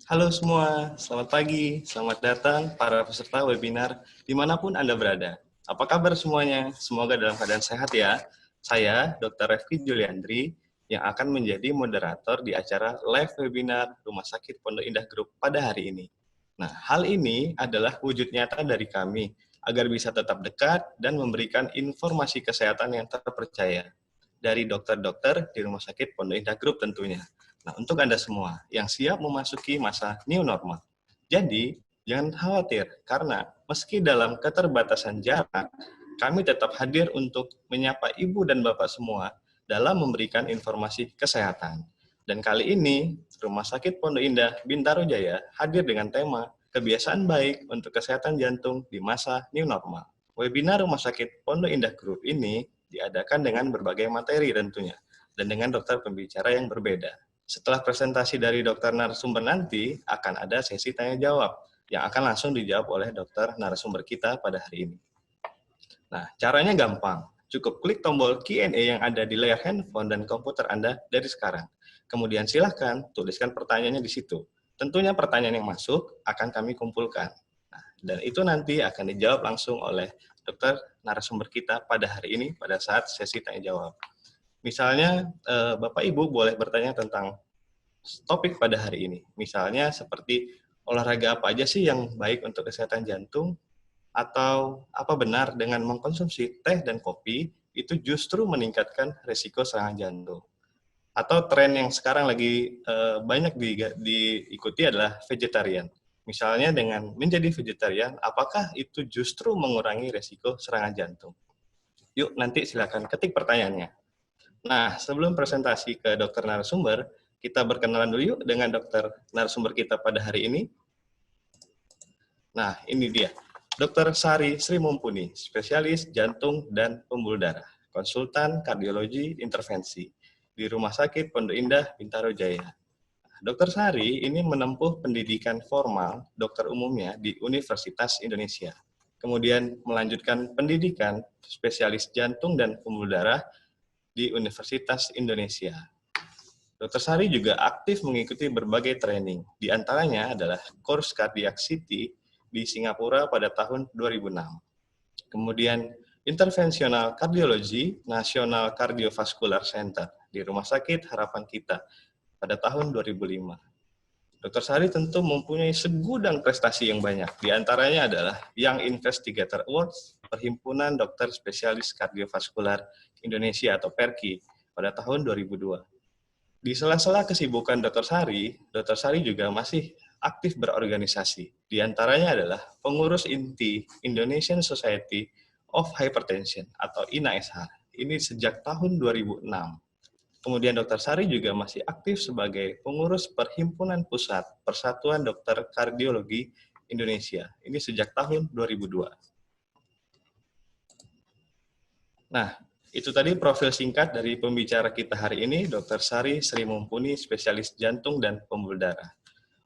Halo semua, selamat pagi, selamat datang para peserta webinar dimanapun Anda berada. Apa kabar semuanya? Semoga dalam keadaan sehat ya. Saya, Dr. Refki Juliandri, yang akan menjadi moderator di acara live webinar Rumah Sakit Pondok Indah Group pada hari ini. Nah, hal ini adalah wujud nyata dari kami, agar bisa tetap dekat dan memberikan informasi kesehatan yang terpercaya dari dokter-dokter di Rumah Sakit Pondok Indah Group tentunya. Nah, untuk Anda semua yang siap memasuki masa new normal. Jadi, jangan khawatir, karena meski dalam keterbatasan jarak, kami tetap hadir untuk menyapa Ibu dan Bapak semua dalam memberikan informasi kesehatan. Dan kali ini, Rumah Sakit Pondok Indah Bintaro Jaya hadir dengan tema Kebiasaan Baik untuk Kesehatan Jantung di Masa New Normal. Webinar Rumah Sakit Pondok Indah Group ini diadakan dengan berbagai materi tentunya, dan dengan dokter pembicara yang berbeda. Setelah presentasi dari dokter narasumber nanti, akan ada sesi tanya-jawab yang akan langsung dijawab oleh dokter narasumber kita pada hari ini. Nah, caranya gampang. Cukup klik tombol Q&A yang ada di layar handphone dan komputer Anda dari sekarang. Kemudian silahkan tuliskan pertanyaannya di situ. Tentunya pertanyaan yang masuk akan kami kumpulkan. Nah, dan itu nanti akan dijawab langsung oleh dokter narasumber kita pada hari ini pada saat sesi tanya-jawab. Misalnya, Bapak Ibu boleh bertanya tentang topik pada hari ini. Misalnya seperti olahraga apa aja sih yang baik untuk kesehatan jantung, atau apa benar dengan mengkonsumsi teh dan kopi itu justru meningkatkan risiko serangan jantung. Atau tren yang sekarang lagi banyak diikuti adalah vegetarian. Misalnya dengan menjadi vegetarian, apakah itu justru mengurangi risiko serangan jantung? Yuk, nanti silakan ketik pertanyaannya. Nah, sebelum presentasi ke dokter narasumber, kita berkenalan dulu yuk dengan dokter narasumber kita pada hari ini. Nah, ini dia. Dr. Sari Sri Mumpuni, spesialis jantung dan pembuluh darah, konsultan kardiologi intervensi di Rumah Sakit Pondok Indah Bintaro Jaya. Dr. Sari ini menempuh pendidikan formal dokter umumnya di Universitas Indonesia. Kemudian melanjutkan pendidikan spesialis jantung dan pembuluh darah di Universitas Indonesia. Dr. Sari juga aktif mengikuti berbagai training, di antaranya adalah Course Cardiac City di Singapura pada tahun 2006. Kemudian Interventional Cardiology National Cardiovascular Center di Rumah Sakit Harapan Kita pada tahun 2005. Dr. Sari tentu mempunyai segudang prestasi yang banyak, di antaranya adalah Young Investigator Awards, Perhimpunan Dokter Spesialis Kardiovaskular Indonesia atau PERKI pada tahun 2002. Di sela-sela kesibukan Dr. Sari juga masih aktif berorganisasi. Di antaranya adalah pengurus inti Indonesian Society of Hypertension atau INASH. Ini sejak tahun 2006. Kemudian Dr. Sari juga masih aktif sebagai pengurus Perhimpunan Pusat Persatuan Dokter Kardiologi Indonesia. Ini sejak tahun 2002. Nah, itu tadi profil singkat dari pembicara kita hari ini, Dr. Sari Sri Mumpuni, spesialis jantung dan pembuluh darah.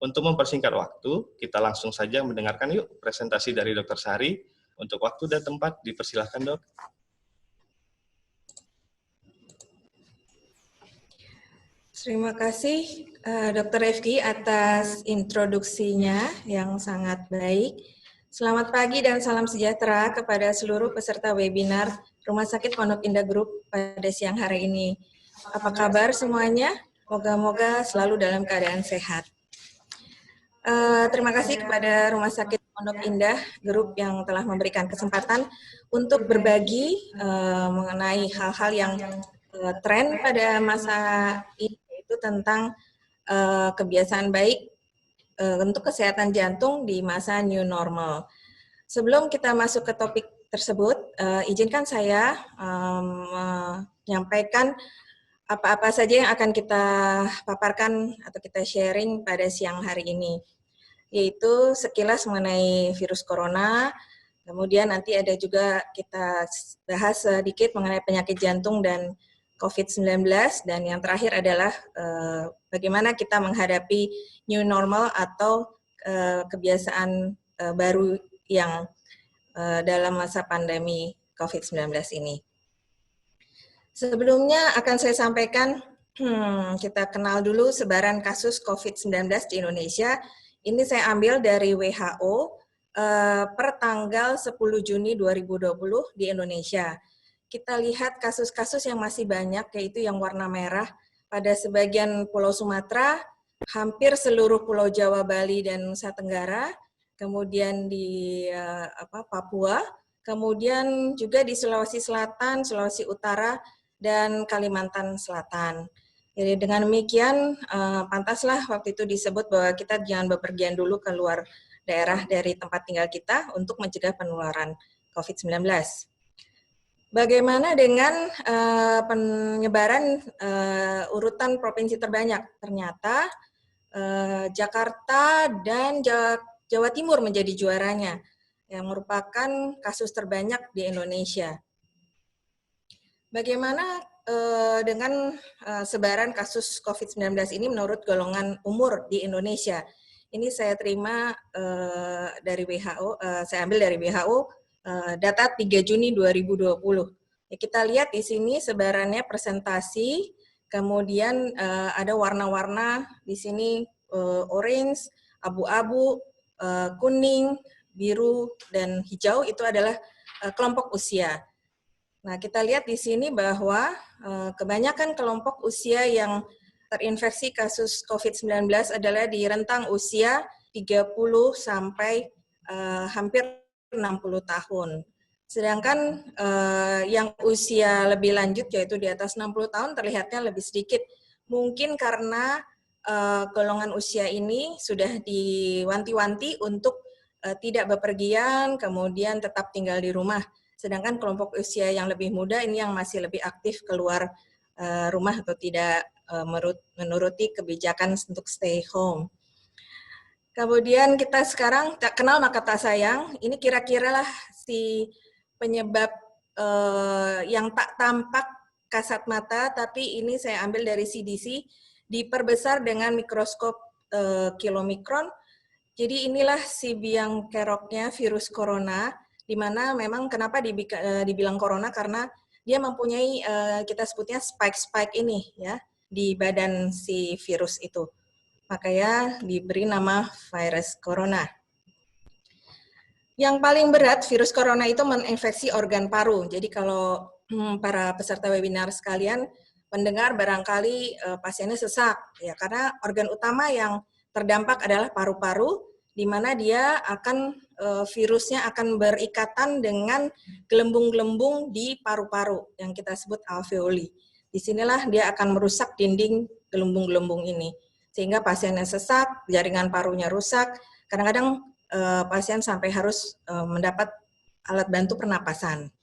Untuk mempersingkat waktu, kita langsung saja mendengarkan yuk presentasi dari Dr. Sari. Untuk waktu dan tempat, dipersilahkan dok. Terima kasih Dr. Refki atas introduksinya yang sangat baik. Selamat pagi dan salam sejahtera kepada seluruh peserta webinar Rumah Sakit Pondok Indah Group pada siang hari ini. Apa kabar semuanya? Moga-moga selalu dalam keadaan sehat. Terima kasih kepada Rumah Sakit Pondok Indah Group yang telah memberikan kesempatan untuk berbagi mengenai hal-hal yang tren pada masa ini, yaitu tentang kebiasaan baik untuk kesehatan jantung di masa new normal. Sebelum kita masuk ke topik tersebut, izinkan saya menyampaikan apa-apa saja yang akan kita paparkan atau kita sharing pada siang hari ini, yaitu sekilas mengenai virus corona, kemudian nanti ada juga kita bahas sedikit mengenai penyakit jantung dan COVID-19, dan yang terakhir adalah bagaimana kita menghadapi new normal atau kebiasaan baru yang dalam masa pandemi COVID-19 ini. Sebelumnya akan saya sampaikan Kita kenal dulu sebaran kasus COVID-19 di Indonesia. Ini saya ambil dari WHO per tanggal 10 Juni 2020 di Indonesia. Kita lihat kasus-kasus yang masih banyak, yaitu yang warna merah pada sebagian Pulau Sumatera, hampir seluruh Pulau Jawa, Bali, dan Nusa Tenggara, kemudian di Papua, kemudian juga di Sulawesi Selatan, Sulawesi Utara, dan Kalimantan Selatan. Jadi dengan demikian, pantaslah waktu itu disebut bahwa kita jangan bepergian dulu keluar daerah dari tempat tinggal kita untuk mencegah penularan COVID-19. Bagaimana dengan penyebaran urutan provinsi terbanyak? Ternyata Jakarta dan Jawa Timur menjadi juaranya, yang merupakan kasus terbanyak di Indonesia. Bagaimana dengan sebaran kasus COVID-19 ini menurut golongan umur di Indonesia? Ini saya terima dari WHO, saya ambil dari WHO, data 3 Juni 2020. Ya, kita lihat di sini sebarannya presentasi, kemudian ada warna-warna di sini orange, abu-abu, kuning, biru, dan hijau itu adalah kelompok usia. Nah, kita lihat di sini bahwa kebanyakan kelompok usia yang terinfeksi kasus COVID-19 adalah di rentang usia 30 sampai hampir 60 tahun. Sedangkan yang usia lebih lanjut yaitu di atas 60 tahun terlihatnya lebih sedikit. Mungkin karena golongan usia ini sudah diwanti-wanti untuk tidak bepergian, kemudian tetap tinggal di rumah. Sedangkan kelompok usia yang lebih muda ini yang masih lebih aktif keluar rumah atau tidak menuruti kebijakan untuk stay home. Kemudian kita sekarang tak kenal maka tak sayang. Ini kira-kira lah si penyebab yang tak tampak kasat mata, tapi ini saya ambil dari CDC, diperbesar dengan mikroskop kilomikron. Jadi inilah si biang keroknya virus corona, di mana memang kenapa dibilang corona karena dia mempunyai kita sebutnya spike-spike ini ya di badan si virus itu. Makanya diberi nama virus corona. Yang paling berat virus corona itu menginfeksi organ paru. Jadi kalau para peserta webinar sekalian mendengar barangkali pasiennya sesak ya karena organ utama yang terdampak adalah paru-paru, di mana dia akan virusnya akan berikatan dengan gelembung-gelembung di paru-paru yang kita sebut alveoli. Disinilah dia akan merusak dinding gelembung-gelembung ini, sehingga pasiennya sesak, jaringan parunya rusak. Kadang-kadang pasien sampai harus mendapat alat bantu pernapasan.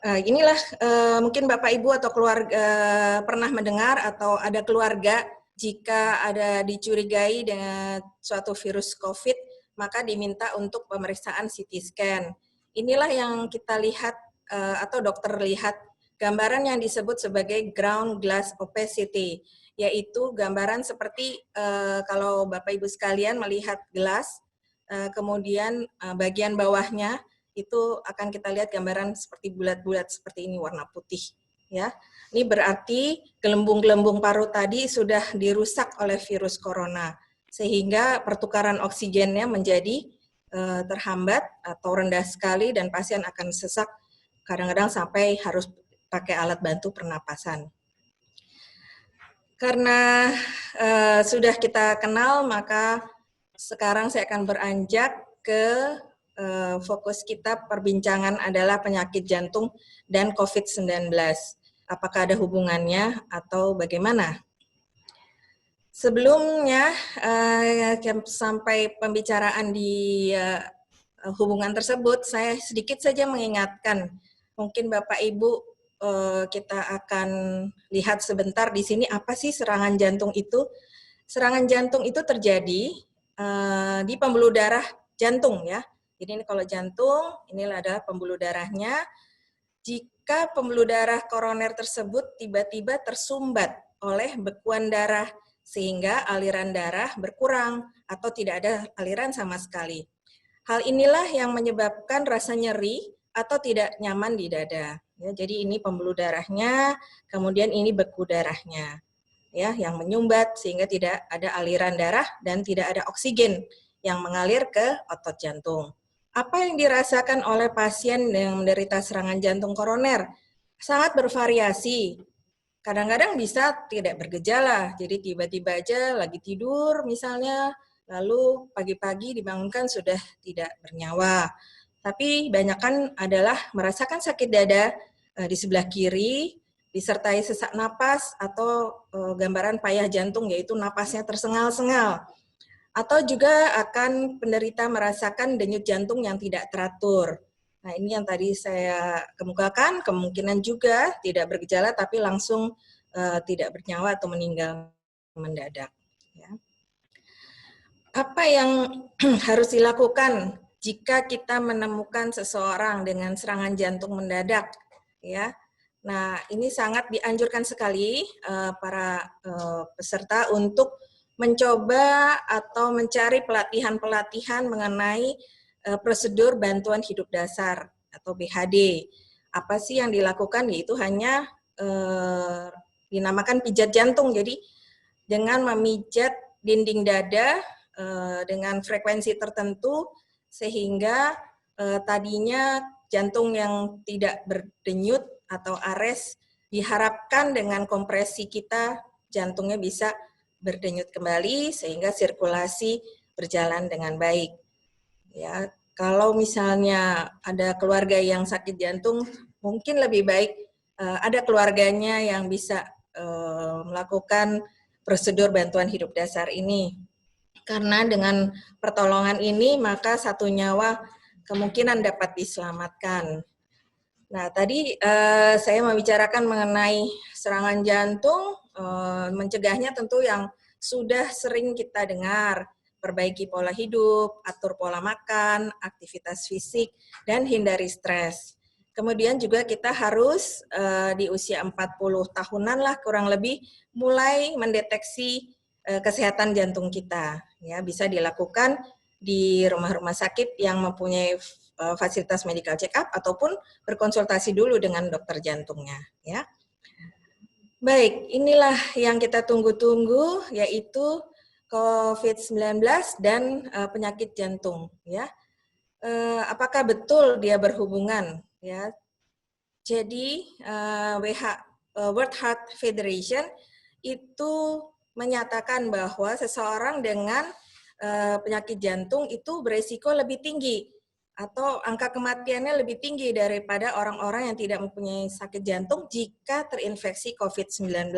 Inilah mungkin Bapak Ibu atau keluarga pernah mendengar atau ada keluarga jika ada dicurigai dengan suatu virus COVID, maka diminta untuk pemeriksaan CT scan. Inilah yang kita lihat atau dokter lihat gambaran yang disebut sebagai ground glass opacity, yaitu gambaran seperti kalau Bapak Ibu sekalian melihat gelas, kemudian bagian bawahnya itu akan kita lihat gambaran seperti bulat-bulat seperti ini warna putih. Ya, ini berarti gelembung-gelembung paru tadi sudah dirusak oleh virus corona, sehingga pertukaran oksigennya menjadi terhambat atau rendah sekali dan pasien akan sesak, kadang-kadang sampai harus pakai alat bantu pernapasan. Karena sudah kita kenal, maka sekarang saya akan beranjak ke fokus kita perbincangan adalah penyakit jantung dan COVID-19. Apakah ada hubungannya atau bagaimana? Sebelumnya sampai pembicaraan di hubungan tersebut, saya sedikit saja mengingatkan, mungkin Bapak Ibu kita akan lihat sebentar di sini apa sih serangan jantung itu. Serangan jantung itu terjadi di pembuluh darah jantung ya. Jadi ini kalau jantung, inilah adalah pembuluh darahnya. Jika pembuluh darah koroner tersebut tiba-tiba tersumbat oleh bekuan darah sehingga aliran darah berkurang atau tidak ada aliran sama sekali. Hal inilah yang menyebabkan rasa nyeri atau tidak nyaman di dada. Ya, jadi ini pembuluh darahnya, kemudian ini beku darahnya, ya, yang menyumbat sehingga tidak ada aliran darah dan tidak ada oksigen yang mengalir ke otot jantung. Apa yang dirasakan oleh pasien yang menderita serangan jantung koroner? Sangat bervariasi. Kadang-kadang bisa tidak bergejala, jadi tiba-tiba aja lagi tidur misalnya, lalu pagi-pagi dibangunkan sudah tidak bernyawa. Tapi banyakkan adalah merasakan sakit dada di sebelah kiri, disertai sesak napas atau gambaran payah jantung, yaitu napasnya tersengal-sengal. Atau juga akan penderita merasakan denyut jantung yang tidak teratur. Nah, ini yang tadi saya kemukakan, kemungkinan juga tidak bergejala tapi langsung tidak bernyawa atau meninggal mendadak. Ya. Apa yang harus dilakukan jika kita menemukan seseorang dengan serangan jantung mendadak? Ya, nah ini sangat dianjurkan sekali para peserta untuk mencoba atau mencari pelatihan-pelatihan mengenai prosedur bantuan hidup dasar atau BHD. Apa sih yang dilakukan? Yaitu hanya dinamakan pijat jantung. Jadi dengan memijat dinding dada dengan frekuensi tertentu sehingga tadinya jantung yang tidak berdenyut atau ares diharapkan dengan kompresi kita jantungnya bisa berdenyut kembali sehingga sirkulasi berjalan dengan baik. Ya, kalau misalnya ada keluarga yang sakit jantung, mungkin lebih baik ada keluarganya yang bisa melakukan prosedur bantuan hidup dasar ini. Karena dengan pertolongan ini maka satu nyawa kemungkinan dapat diselamatkan. Nah, tadi saya membicarakan mengenai serangan jantung, mencegahnya tentu yang sudah sering kita dengar, perbaiki pola hidup, atur pola makan, aktivitas fisik, dan hindari stres. Kemudian juga kita harus di usia 40 tahunan lah kurang lebih mulai mendeteksi kesehatan jantung kita. Ya, bisa dilakukan di rumah-rumah sakit yang mempunyai fasilitas medical check up ataupun berkonsultasi dulu dengan dokter jantungnya, ya. Baik, inilah yang kita tunggu-tunggu, yaitu COVID-19 dan penyakit jantung, ya. Apakah betul dia berhubungan, ya? Jadi World Heart Federation itu menyatakan bahwa seseorang dengan penyakit jantung itu beresiko lebih tinggi atau angka kematiannya lebih tinggi daripada orang-orang yang tidak mempunyai sakit jantung jika terinfeksi COVID-19.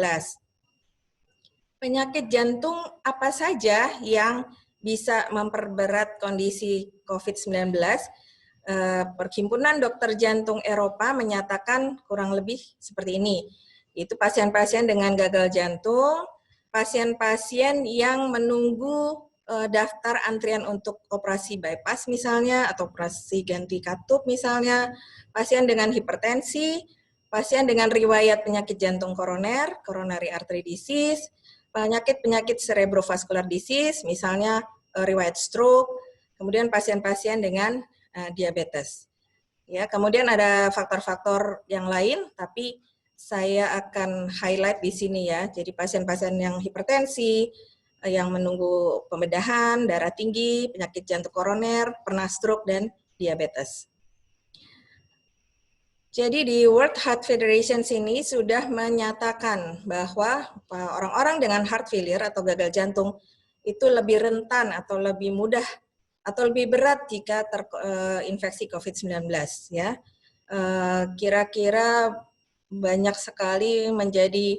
Penyakit jantung apa saja yang bisa memperberat kondisi COVID-19? Perhimpunan Dokter Jantung Eropa menyatakan kurang lebih seperti ini. Itu pasien-pasien dengan gagal jantung, pasien-pasien yang menunggu daftar antrian untuk operasi bypass misalnya, atau operasi ganti katup misalnya, pasien dengan hipertensi, pasien dengan riwayat penyakit jantung koroner, coronary artery disease, penyakit-penyakit cerebrovascular disease, misalnya riwayat stroke, kemudian pasien-pasien dengan diabetes. Ya, kemudian ada faktor-faktor yang lain, tapi saya akan highlight di sini ya. Jadi pasien-pasien yang hipertensi, yang menunggu pembedahan, darah tinggi, penyakit jantung koroner, pernah stroke, dan diabetes. Jadi di World Heart Federation sini sudah menyatakan bahwa orang-orang dengan heart failure atau gagal jantung itu lebih rentan atau lebih mudah atau lebih berat jika terinfeksi COVID-19 ya. Kira-kira banyak sekali menjadi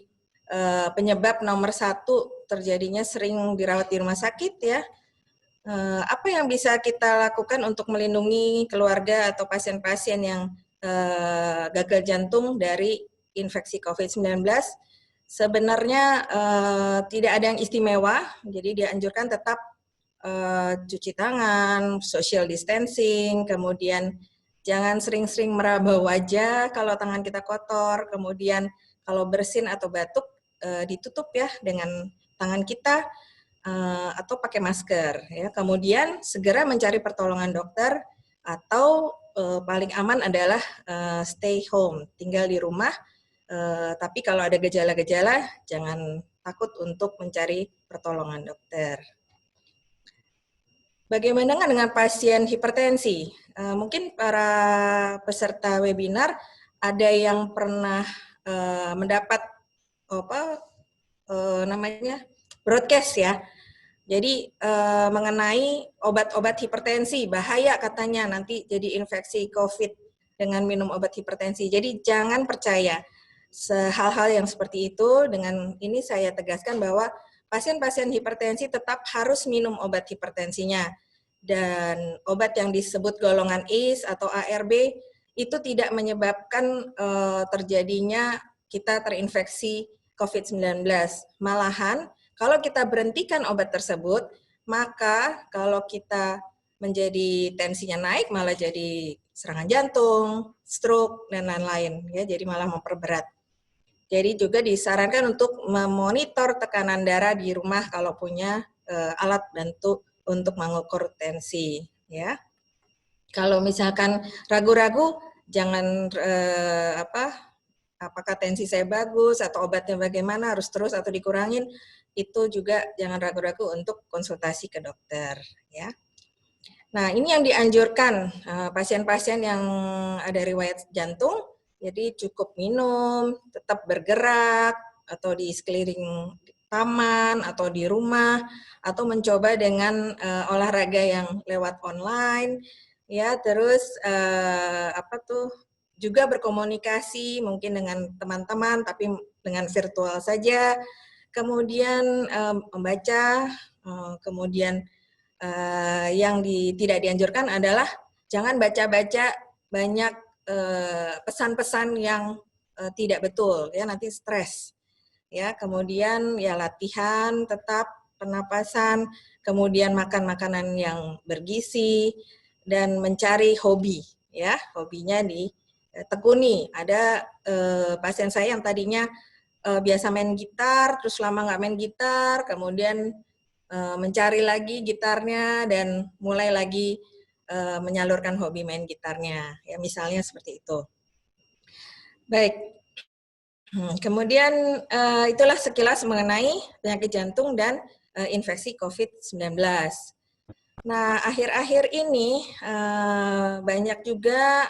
penyebab nomor satu terjadinya sering dirawat di rumah sakit ya. Apa yang bisa kita lakukan untuk melindungi keluarga atau pasien-pasien yang gagal jantung dari infeksi COVID-19? Sebenarnya tidak ada yang istimewa, jadi dianjurkan tetap cuci tangan, social distancing, kemudian jangan sering-sering meraba wajah kalau tangan kita kotor, kemudian kalau bersin atau batuk ditutup ya dengan tangan kita atau pakai masker ya. Kemudian segera mencari pertolongan dokter atau paling aman adalah stay home, tinggal di rumah. Tapi kalau ada gejala-gejala, jangan takut untuk mencari pertolongan dokter. Bagaimana dengan pasien hipertensi? Mungkin para peserta webinar ada yang pernah mendapat broadcast ya. Jadi mengenai obat-obat hipertensi, bahaya katanya nanti jadi infeksi COVID dengan minum obat hipertensi. Jadi jangan percaya hal-hal yang seperti itu. Dengan ini saya tegaskan bahwa pasien-pasien hipertensi tetap harus minum obat hipertensinya. Dan obat yang disebut golongan ACE atau ARB itu tidak menyebabkan terjadinya kita terinfeksi COVID-19. Malahan, kalau kita berhentikan obat tersebut, maka kalau kita menjadi tensinya naik, malah jadi serangan jantung, stroke, dan lain-lain. Ya, jadi malah memperberat. Jadi juga disarankan untuk memonitor tekanan darah di rumah kalau punya alat bantu untuk mengukur tensi. Ya, kalau misalkan ragu-ragu, jangan apakah tensi saya bagus atau obatnya bagaimana, harus terus atau dikurangin, itu juga jangan ragu-ragu untuk konsultasi ke dokter. Ya. Nah, ini yang dianjurkan pasien-pasien yang ada riwayat jantung, jadi cukup minum, tetap bergerak, atau di sekeliling taman, atau di rumah, atau mencoba dengan olahraga yang lewat online, ya, terus juga berkomunikasi mungkin dengan teman-teman, tapi dengan virtual saja, kemudian membaca, kemudian yang tidak dianjurkan adalah jangan baca-baca banyak pesan-pesan yang tidak betul, ya, nanti stres. Ya, kemudian ya latihan tetap, pernapasan, kemudian makan makanan yang bergizi, dan mencari hobi, ya, hobinya ditekuni. Ada pasien saya yang tadinya biasa main gitar, terus lama nggak main gitar, kemudian mencari lagi gitarnya dan mulai lagi menyalurkan hobi main gitarnya, ya, misalnya seperti itu. Baik, kemudian itulah sekilas mengenai penyakit jantung dan infeksi COVID-19. Nah, akhir-akhir ini banyak juga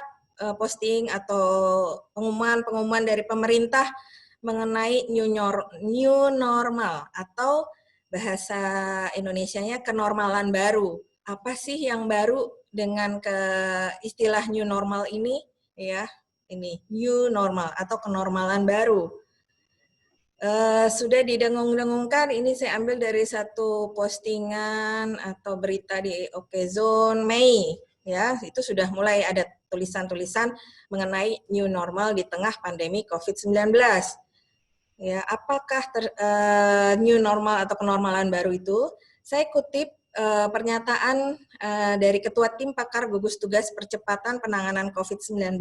posting atau pengumuman dari pemerintah mengenai new normal atau bahasa Indonesianya kenormalan baru. Apa sih yang baru dengan istilah new normal ini? Ya, ini new normal atau kenormalan baru. Sudah didengung-dengungkan, ini saya ambil dari satu postingan atau berita di Okezone Mei, ya, itu sudah mulai ada tulisan-tulisan mengenai new normal di tengah pandemi COVID-19. Ya, apakah new normal atau kenormalan baru itu? Saya kutip pernyataan dari Ketua Tim Pakar Gugus Tugas Percepatan Penanganan COVID-19,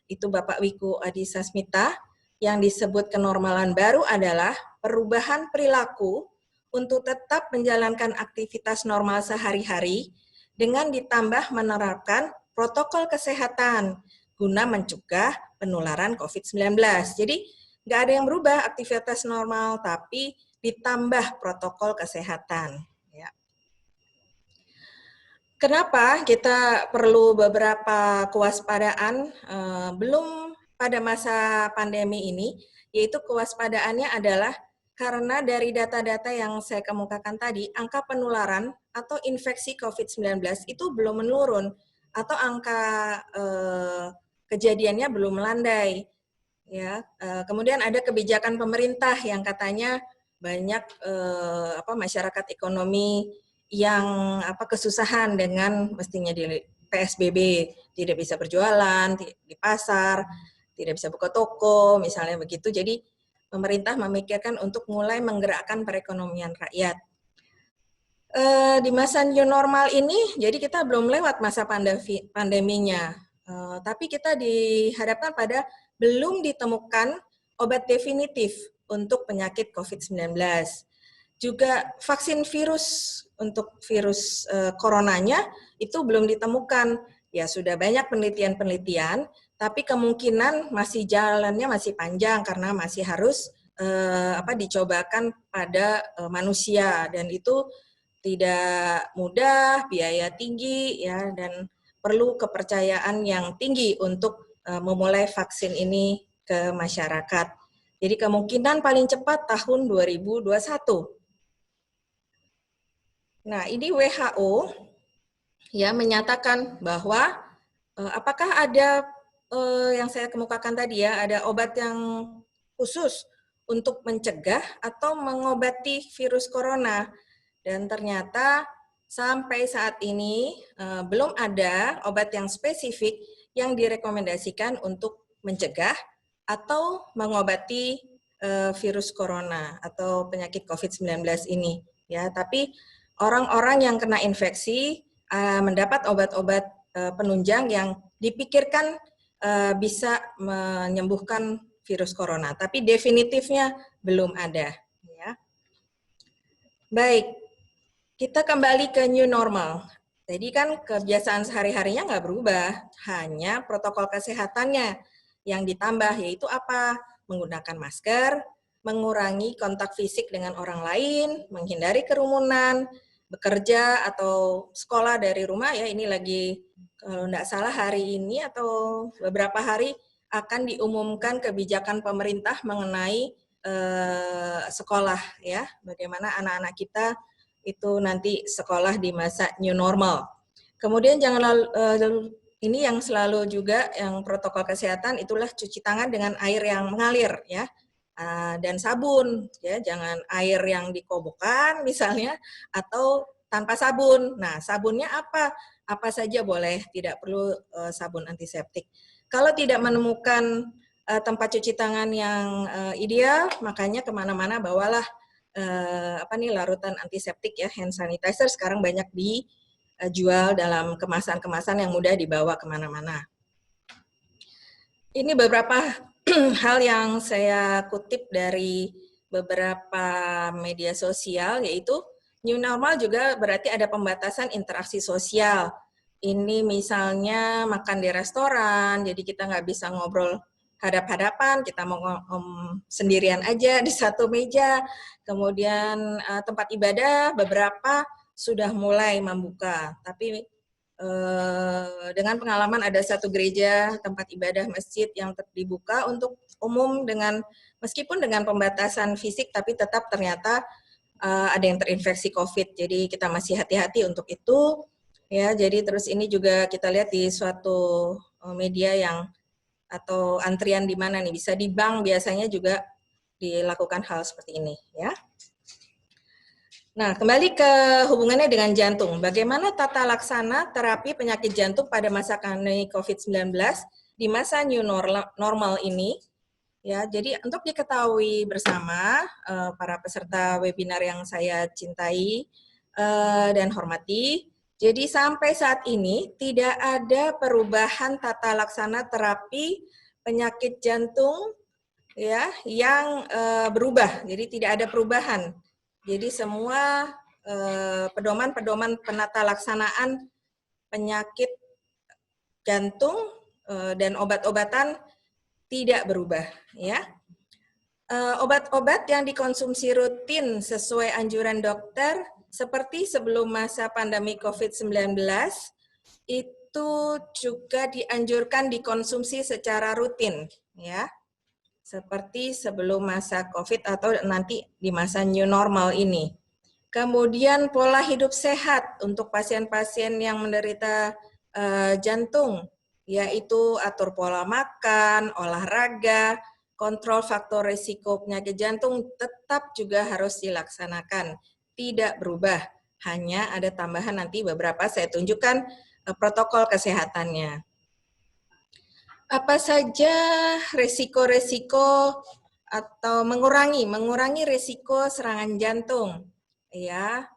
itu Bapak Wiku Adhisa Smita. Yang disebut kenormalan baru adalah perubahan perilaku untuk tetap menjalankan aktivitas normal sehari-hari dengan ditambah menerapkan protokol kesehatan guna mencegah penularan COVID-19. Jadi nggak ada yang berubah aktivitas normal, tapi ditambah protokol kesehatan. Ya. Kenapa kita perlu beberapa kewaspadaan? Belum pada masa pandemi ini, yaitu kewaspadaannya adalah karena dari data-data yang saya kemukakan tadi, angka penularan atau infeksi COVID-19 itu belum menurun, atau angka kejadiannya belum melandai. Ya, kemudian ada kebijakan pemerintah yang katanya banyak masyarakat ekonomi yang kesusahan dengan mestinya di PSBB, tidak bisa berjualan di pasar, tidak bisa buka toko, misalnya begitu. Jadi pemerintah memikirkan untuk mulai menggerakkan perekonomian rakyat. Di masa new normal ini, jadi kita belum lewat masa pandeminya, tapi kita dihadapkan pada belum ditemukan obat definitif untuk penyakit COVID-19. Juga vaksin virus untuk virus coronanya itu belum ditemukan. ya sudah banyak penelitian-penelitian, tapi kemungkinan masih jalannya masih panjang karena masih harus dicobakan pada manusia, dan itu tidak mudah, biaya tinggi ya, dan perlu kepercayaan yang tinggi untuk memulai vaksin ini ke masyarakat. Jadi kemungkinan paling cepat tahun 2021. Nah, ini WHO ya menyatakan bahwa apakah ada yang saya kemukakan tadi ya, ada obat yang khusus untuk mencegah atau mengobati virus corona. Dan ternyata sampai saat ini belum ada obat yang spesifik yang direkomendasikan untuk mencegah atau mengobati virus corona atau penyakit COVID-19 ini. Ya, tapi orang-orang yang kena infeksi mendapat obat-obat penunjang yang dipikirkan bisa menyembuhkan virus corona, tapi definitifnya belum ada. Ya. Baik, kita kembali ke new normal. Jadi kan kebiasaan sehari-harinya nggak berubah, hanya protokol kesehatannya yang ditambah, yaitu apa? Menggunakan masker, mengurangi kontak fisik dengan orang lain, menghindari kerumunan, bekerja atau sekolah dari rumah ya, ini lagi kalau nggak salah hari ini atau beberapa hari akan diumumkan kebijakan pemerintah mengenai sekolah ya, bagaimana anak-anak kita itu nanti sekolah di masa new normal. Kemudian jangan ini yang selalu juga yang protokol kesehatan itulah cuci tangan dengan air yang mengalir ya, dan sabun ya, jangan air yang dikobokan misalnya atau tanpa sabun. Nah, sabunnya apa? Apa saja boleh, tidak perlu sabun antiseptik. Kalau tidak menemukan tempat cuci tangan yang ideal, makanya kemana-mana bawalah larutan antiseptik ya, hand sanitizer sekarang banyak dijual dalam kemasan-kemasan yang mudah dibawa kemana-mana. Ini beberapa hal yang saya kutip dari beberapa media sosial, yaitu new normal juga berarti ada pembatasan interaksi sosial. Ini misalnya makan di restoran, jadi kita nggak bisa ngobrol hadap-hadapan, kita mau sendirian aja di satu meja. Kemudian tempat ibadah beberapa sudah mulai membuka, tapi dengan pengalaman ada satu gereja tempat ibadah masjid yang dibuka untuk umum dengan meskipun dengan pembatasan fisik, tapi tetap ternyata ada yang terinfeksi COVID. Jadi kita masih hati-hati untuk itu. Ya, jadi terus ini juga kita lihat di suatu media yang atau antrian di mana nih, bisa di bank biasanya juga dilakukan hal seperti ini ya. Nah, kembali ke hubungannya dengan jantung. Bagaimana tata laksana terapi penyakit jantung pada masa pandemi COVID-19 di masa new normal ini? Ya, jadi untuk diketahui bersama para peserta webinar yang saya cintai dan hormati, jadi sampai saat ini tidak ada perubahan tata laksana terapi penyakit jantung ya yang berubah. Jadi tidak ada perubahan. Jadi semua pedoman-pedoman penata laksanaan penyakit jantung dan obat-obatan tidak berubah ya. Obat-obat yang dikonsumsi rutin sesuai anjuran dokter seperti sebelum masa pandemi COVID-19 itu juga dianjurkan dikonsumsi secara rutin ya. Seperti sebelum masa COVID atau nanti di masa new normal ini. Kemudian pola hidup sehat untuk pasien-pasien yang menderita jantung, yaitu atur pola makan, olahraga, kontrol faktor risiko penyakit jantung tetap juga harus dilaksanakan. Tidak berubah, hanya ada tambahan nanti beberapa saya tunjukkan protokol kesehatannya. Apa saja resiko-resiko atau mengurangi resiko serangan jantung ya,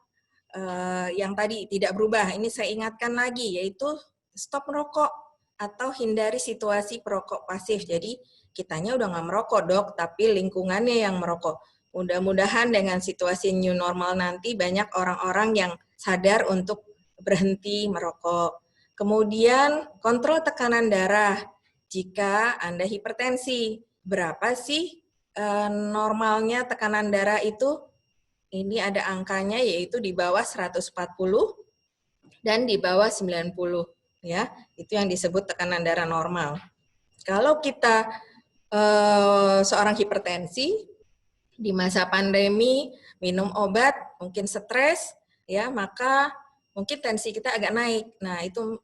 yang tadi tidak berubah. Ini saya ingatkan lagi, yaitu stop merokok atau hindari situasi perokok pasif. Jadi kitanya udah nggak merokok dok, tapi lingkungannya yang merokok. Mudah-mudahan dengan situasi new normal nanti banyak orang-orang yang sadar untuk berhenti merokok. Kemudian kontrol tekanan darah jika Anda hipertensi. Berapa sih normalnya tekanan darah itu? Ini ada angkanya yaitu di bawah 140 dan di bawah 90 ya. Itu yang disebut tekanan darah normal. Kalau kita seorang hipertensi di masa pandemi minum obat, mungkin stres ya, maka mungkin tensi kita agak naik. Nah, itu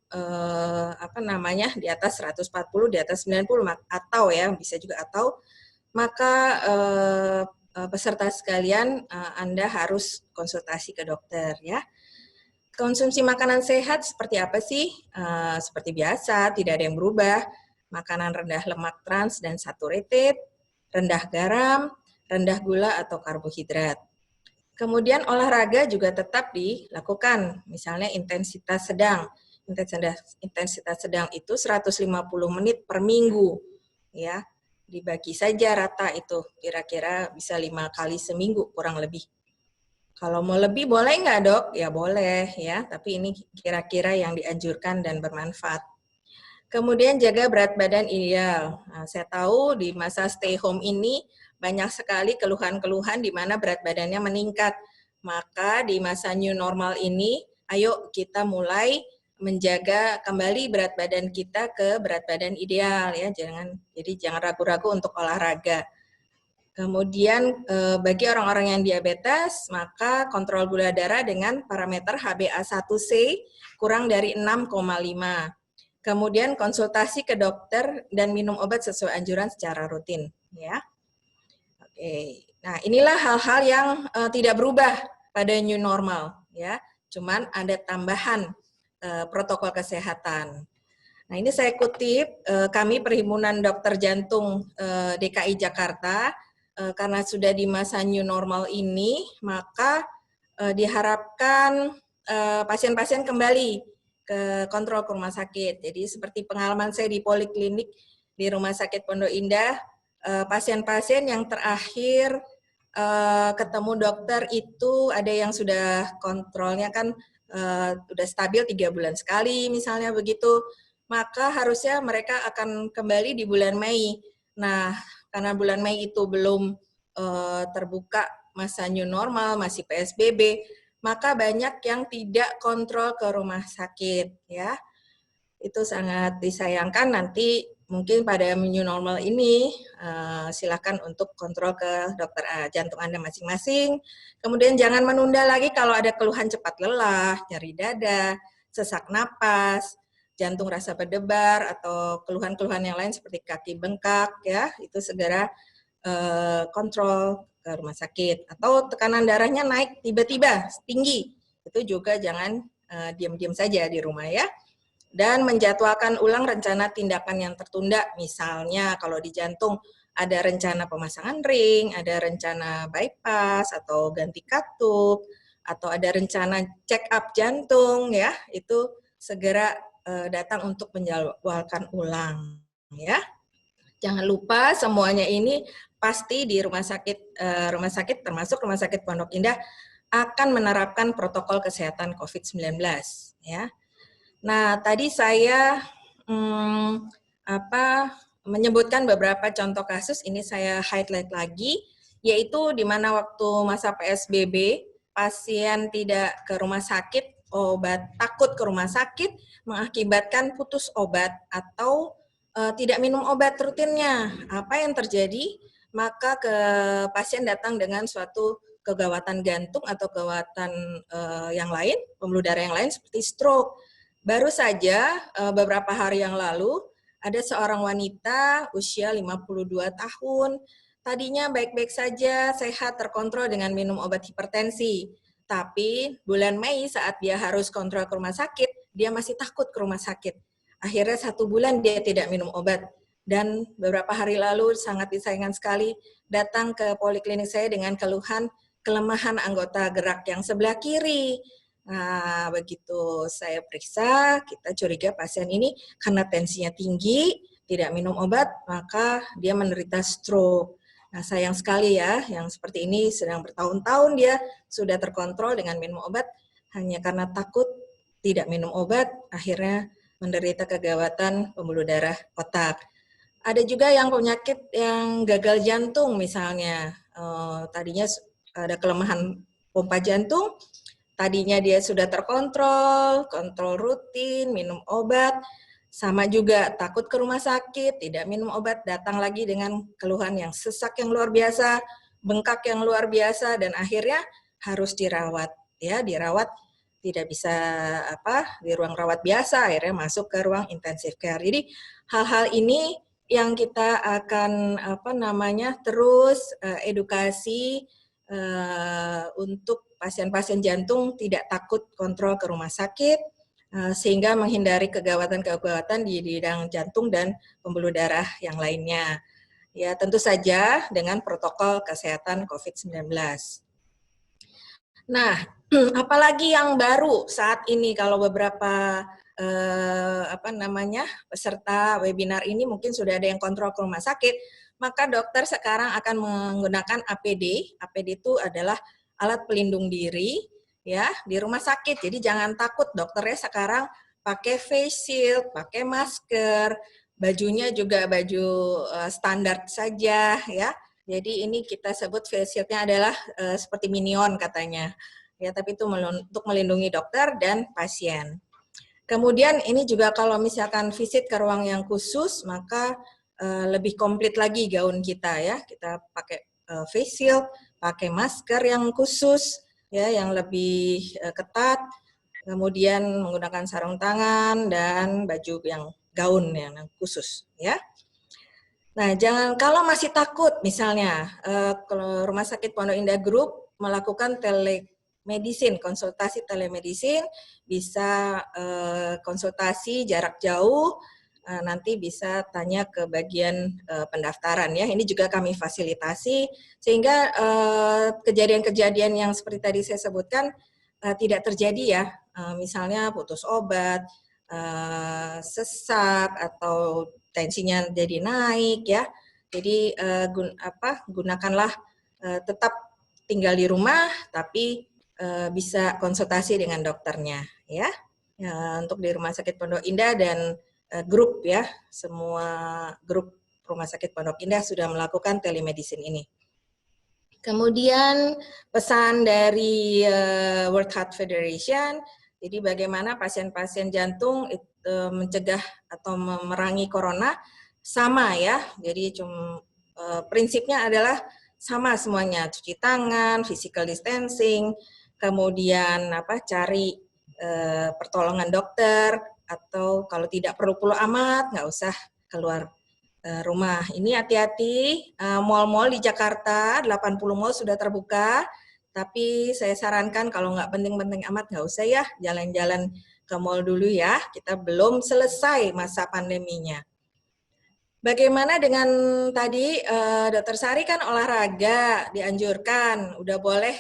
di atas 140, di atas 90 atau ya, bisa juga atau maka peserta sekalian Anda harus konsultasi ke dokter ya. Konsumsi makanan sehat seperti apa sih? Seperti biasa, tidak ada yang berubah. Makanan rendah lemak trans dan saturated, rendah garam, rendah gula atau karbohidrat. Kemudian olahraga juga tetap dilakukan, misalnya intensitas sedang. Intensitas sedang itu 150 menit per minggu, ya. Dibagi saja rata itu, kira-kira bisa 5 kali seminggu kurang lebih. Kalau mau lebih boleh nggak dok? Ya boleh ya, tapi ini kira-kira yang dianjurkan dan bermanfaat. Kemudian jaga berat badan ideal. Nah, saya tahu di masa stay home ini banyak sekali keluhan-keluhan di mana berat badannya meningkat. Maka di masa new normal ini, ayo kita mulai menjaga kembali berat badan kita ke berat badan ideal ya. Jangan ragu-ragu untuk olahraga. Kemudian bagi orang-orang yang diabetes, maka kontrol gula darah dengan parameter HbA1c kurang dari 6,5. Kemudian konsultasi ke dokter dan minum obat sesuai anjuran secara rutin, ya. Oke. Nah, inilah hal-hal yang tidak berubah pada new normal, ya. Cuman ada tambahan protokol kesehatan. Nah, ini saya kutip kami Perhimpunan Dokter Jantung DKI Jakarta, karena sudah di masa new normal ini, maka diharapkan pasien-pasien kembali ke kontrol ke rumah sakit. Jadi seperti pengalaman saya di poliklinik di Rumah Sakit Pondok Indah, pasien-pasien yang terakhir ketemu dokter itu ada yang sudah kontrolnya kan sudah stabil 3 bulan sekali misalnya begitu, maka harusnya mereka akan kembali di bulan Mei. Nah, karena bulan Mei itu belum terbuka masa new normal, masih PSBB, maka banyak yang tidak kontrol ke rumah sakit ya. Itu sangat disayangkan. Nanti mungkin pada new normal ini silakan untuk kontrol ke dokter jantung Anda masing-masing. Kemudian jangan menunda lagi kalau ada keluhan cepat lelah, nyeri dada, sesak napas, jantung rasa berdebar atau keluhan-keluhan yang lain seperti kaki bengkak ya, itu segera kontrol ke rumah sakit. Atau tekanan darahnya naik tiba-tiba tinggi, itu juga jangan diam-diam saja di rumah ya. Dan menjadwalkan ulang rencana tindakan yang tertunda, misalnya kalau di jantung ada rencana pemasangan ring, ada rencana bypass atau ganti katup, atau ada rencana check up jantung ya, itu segera datang untuk menjadwalkan ulang ya. Jangan lupa semuanya ini pasti di rumah sakit termasuk Rumah Sakit Pondok Indah akan menerapkan protokol kesehatan COVID-19 ya. Nah, tadi saya menyebutkan beberapa contoh kasus, ini saya highlight lagi, yaitu di mana waktu masa PSBB, pasien tidak ke rumah sakit, takut ke rumah sakit, mengakibatkan putus obat atau tidak minum obat rutinnya. Apa yang terjadi? Maka pasien datang dengan suatu kegawatan jantung atau kegawatan yang lain, pembuluh darah yang lain seperti stroke. Baru saja beberapa hari yang lalu ada seorang wanita usia 52 tahun, tadinya baik-baik saja, sehat, terkontrol dengan minum obat hipertensi. Tapi bulan Mei saat dia harus kontrol ke rumah sakit, dia masih takut ke rumah sakit. Akhirnya 1 bulan dia tidak minum obat. Dan beberapa hari lalu sangat disayangkan sekali datang ke poliklinik saya dengan keluhan kelemahan anggota gerak yang sebelah kiri. Nah, begitu saya periksa, kita curiga pasien ini karena tensinya tinggi, tidak minum obat, maka dia menderita stroke. Nah, sayang sekali ya, yang seperti ini sedang bertahun-tahun dia sudah terkontrol dengan minum obat, hanya karena takut tidak minum obat, akhirnya menderita kegawatan pembuluh darah otak. Ada juga yang penyakit yang gagal jantung misalnya, tadinya ada kelemahan pompa jantung, tadinya dia sudah terkontrol, kontrol rutin, minum obat, sama juga takut ke rumah sakit, tidak minum obat, datang lagi dengan keluhan yang sesak yang luar biasa, bengkak yang luar biasa, dan akhirnya harus dirawat. Ya, dirawat tidak bisa di ruang rawat biasa, akhirnya masuk ke ruang intensive care. Jadi hal-hal ini yang kita akan terus edukasi untuk pasien-pasien jantung tidak takut kontrol ke rumah sakit, sehingga menghindari kegawatan-kegawatan di bidang jantung dan pembuluh darah yang lainnya. Ya, tentu saja dengan protokol kesehatan COVID-19. Nah, apalagi yang baru saat ini kalau beberapa peserta webinar ini mungkin sudah ada yang kontrol ke rumah sakit, maka dokter sekarang akan menggunakan APD. APD itu adalah alat pelindung diri ya di rumah sakit. Jadi jangan takut, dokternya sekarang pakai face shield, pakai masker, bajunya juga baju standar saja ya. Jadi ini kita sebut face shield-nya adalah seperti minion katanya. Ya, tapi itu untuk melindungi dokter dan pasien. Kemudian ini juga kalau misalkan visit ke ruang yang khusus, maka lebih komplit lagi gaun kita ya. Kita pakai face shield, pakai masker yang khusus ya, yang lebih ketat, kemudian menggunakan sarung tangan dan baju yang gaun yang khusus ya. Nah, kalau masih takut misalnya kalau Rumah Sakit Pondok Indah Group melakukan telemedicine, konsultasi telemedicine, bisa konsultasi jarak jauh, nanti bisa tanya ke bagian pendaftaran ya. Ini juga kami fasilitasi sehingga kejadian-kejadian yang seperti tadi saya sebutkan tidak terjadi ya. Misalnya putus obat, sesak atau tensinya jadi naik ya. Jadi gunakanlah tetap tinggal di rumah tapi bisa konsultasi dengan dokternya ya. Untuk di Rumah Sakit Pondok Indah dan grup ya, semua grup Rumah Sakit Pondok Indah sudah melakukan telemedicine ini. Kemudian pesan dari World Heart Federation, jadi bagaimana pasien-pasien jantung itu mencegah atau memerangi corona sama ya. Jadi prinsipnya adalah sama semuanya, cuci tangan, physical distancing, kemudian cari pertolongan dokter, atau kalau tidak perlu amat nggak usah keluar rumah. Ini hati-hati, mal-mal di Jakarta 80 mal sudah terbuka, tapi saya sarankan kalau nggak penting-penting amat nggak usah ya jalan-jalan ke mal dulu ya, kita belum selesai masa pandeminya. Bagaimana dengan tadi Dokter Sari kan olahraga dianjurkan, udah boleh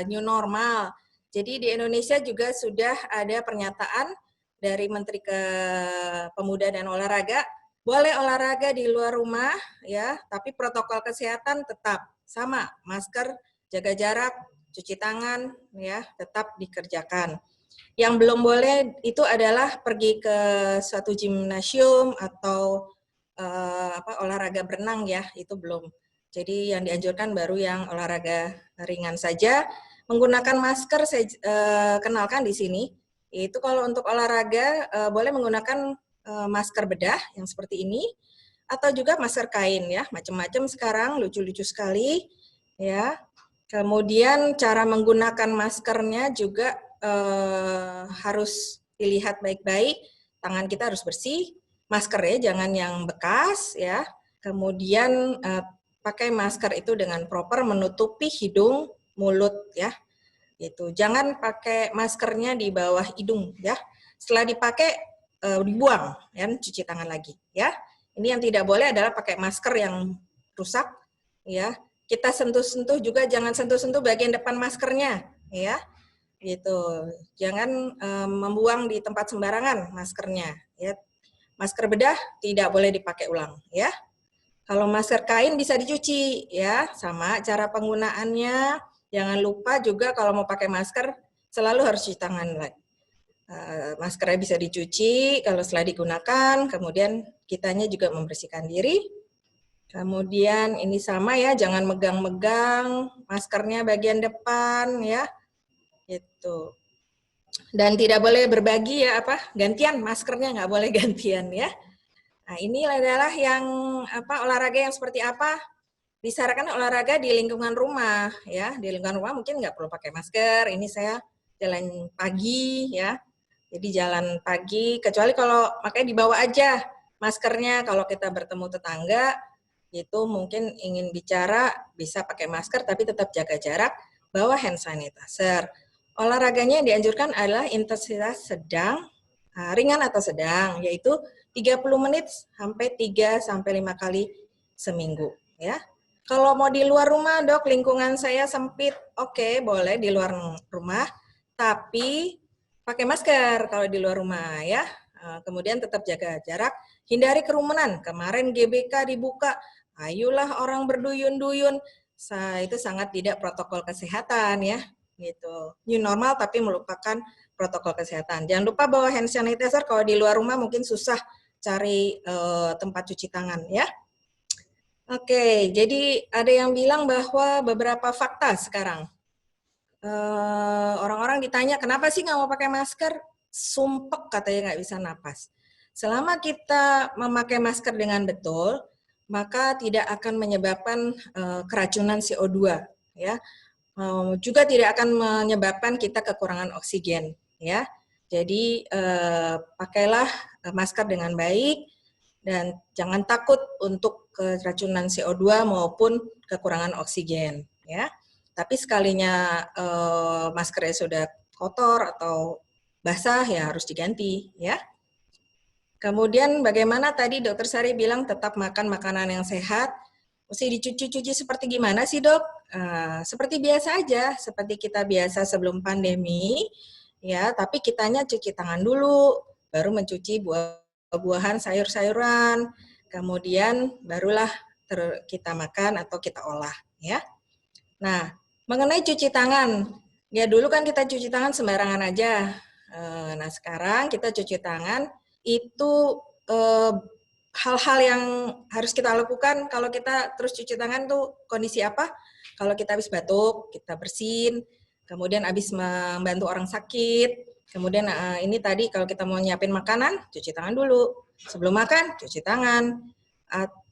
new normal. Jadi di Indonesia juga sudah ada pernyataan dari Menteri Pemuda dan Olahraga, boleh olahraga di luar rumah ya, tapi protokol kesehatan tetap sama, masker, jaga jarak, cuci tangan ya, tetap dikerjakan. Yang belum boleh itu adalah pergi ke suatu gimnasium atau olahraga berenang ya, itu belum. Jadi yang dianjurkan baru yang olahraga ringan saja. Menggunakan masker saya kenalkan di sini. Itu kalau untuk olahraga boleh menggunakan masker bedah yang seperti ini atau juga masker kain ya, macam-macam sekarang, lucu-lucu sekali ya. Kemudian cara menggunakan maskernya juga harus dilihat baik-baik, tangan kita harus bersih, maskernya jangan yang bekas ya. Kemudian pakai masker itu dengan proper menutupi hidung, mulut ya. Gitu. Jangan pakai maskernya di bawah hidung ya. Setelah dipakai dibuang ya, cuci tangan lagi ya. Ini yang tidak boleh adalah pakai masker yang rusak ya. Kita sentuh-sentuh juga jangan sentuh-sentuh bagian depan maskernya ya. Gitu. Jangan membuang di tempat sembarangan maskernya ya. Masker bedah tidak boleh dipakai ulang ya. Kalau masker kain bisa dicuci ya, sama cara penggunaannya. Jangan lupa juga kalau mau pakai masker selalu harus cuci tangan lagi. Maskernya bisa dicuci kalau setelah digunakan, kemudian kitanya juga membersihkan diri. Kemudian ini sama ya, jangan megang-megang maskernya bagian depan ya, gitu. Dan tidak boleh berbagi ya, gantian maskernya, nggak boleh gantian ya. Nah, ini adalah yang olahraga yang seperti apa? Disarankan olahraga di lingkungan rumah ya. Di lingkungan rumah mungkin nggak perlu pakai masker. Ini saya jalan pagi ya. Jadi jalan pagi, kecuali kalau makanya dibawa aja maskernya kalau kita bertemu tetangga itu mungkin ingin bicara bisa pakai masker tapi tetap jaga jarak, bawa hand sanitizer. Olahraganya yang dianjurkan adalah intensitas sedang, ringan atau sedang, yaitu 30 menit sampai 3 sampai 5 kali seminggu ya. Kalau mau di luar rumah, Dok, lingkungan saya sempit. Oke, boleh di luar rumah, tapi pakai masker kalau di luar rumah ya. Kemudian tetap jaga jarak, hindari kerumunan. Kemarin GBK dibuka, ayolah orang berduyun-duyun. Itu sangat tidak protokol kesehatan ya. Gitu. New normal tapi melupakan protokol kesehatan. Jangan lupa bawa hand sanitizer kalau di luar rumah mungkin susah cari tempat cuci tangan ya. Oke, jadi ada yang bilang bahwa beberapa fakta sekarang. Orang-orang ditanya, kenapa sih nggak mau pakai masker? Sumpek katanya nggak bisa napas. Selama kita memakai masker dengan betul, maka tidak akan menyebabkan keracunan CO2. Ya. Juga tidak akan menyebabkan kita kekurangan oksigen. Ya. Jadi pakailah masker dengan baik, dan jangan takut untuk keracunan CO2 maupun kekurangan oksigen ya. Tapi sekalinya maskernya sudah kotor atau basah ya harus diganti ya. Kemudian bagaimana tadi Dokter Sari bilang tetap makan makanan yang sehat. Mesti dicuci-cuci seperti gimana sih, Dok? Seperti biasa aja, seperti kita biasa sebelum pandemi ya, tapi kitanya cuci tangan dulu, baru mencuci buah-buahan, sayur-sayuran, kemudian barulah kita makan atau kita olah ya. Nah, mengenai cuci tangan, ya dulu kan kita cuci tangan sembarangan aja. Nah, sekarang kita cuci tangan itu hal-hal yang harus kita lakukan kalau kita terus cuci tangan tuh kondisi apa? Kalau kita habis batuk, kita bersin, kemudian habis membantu orang sakit, kemudian ini tadi kalau kita mau nyiapin makanan, cuci tangan dulu. Sebelum makan, cuci tangan.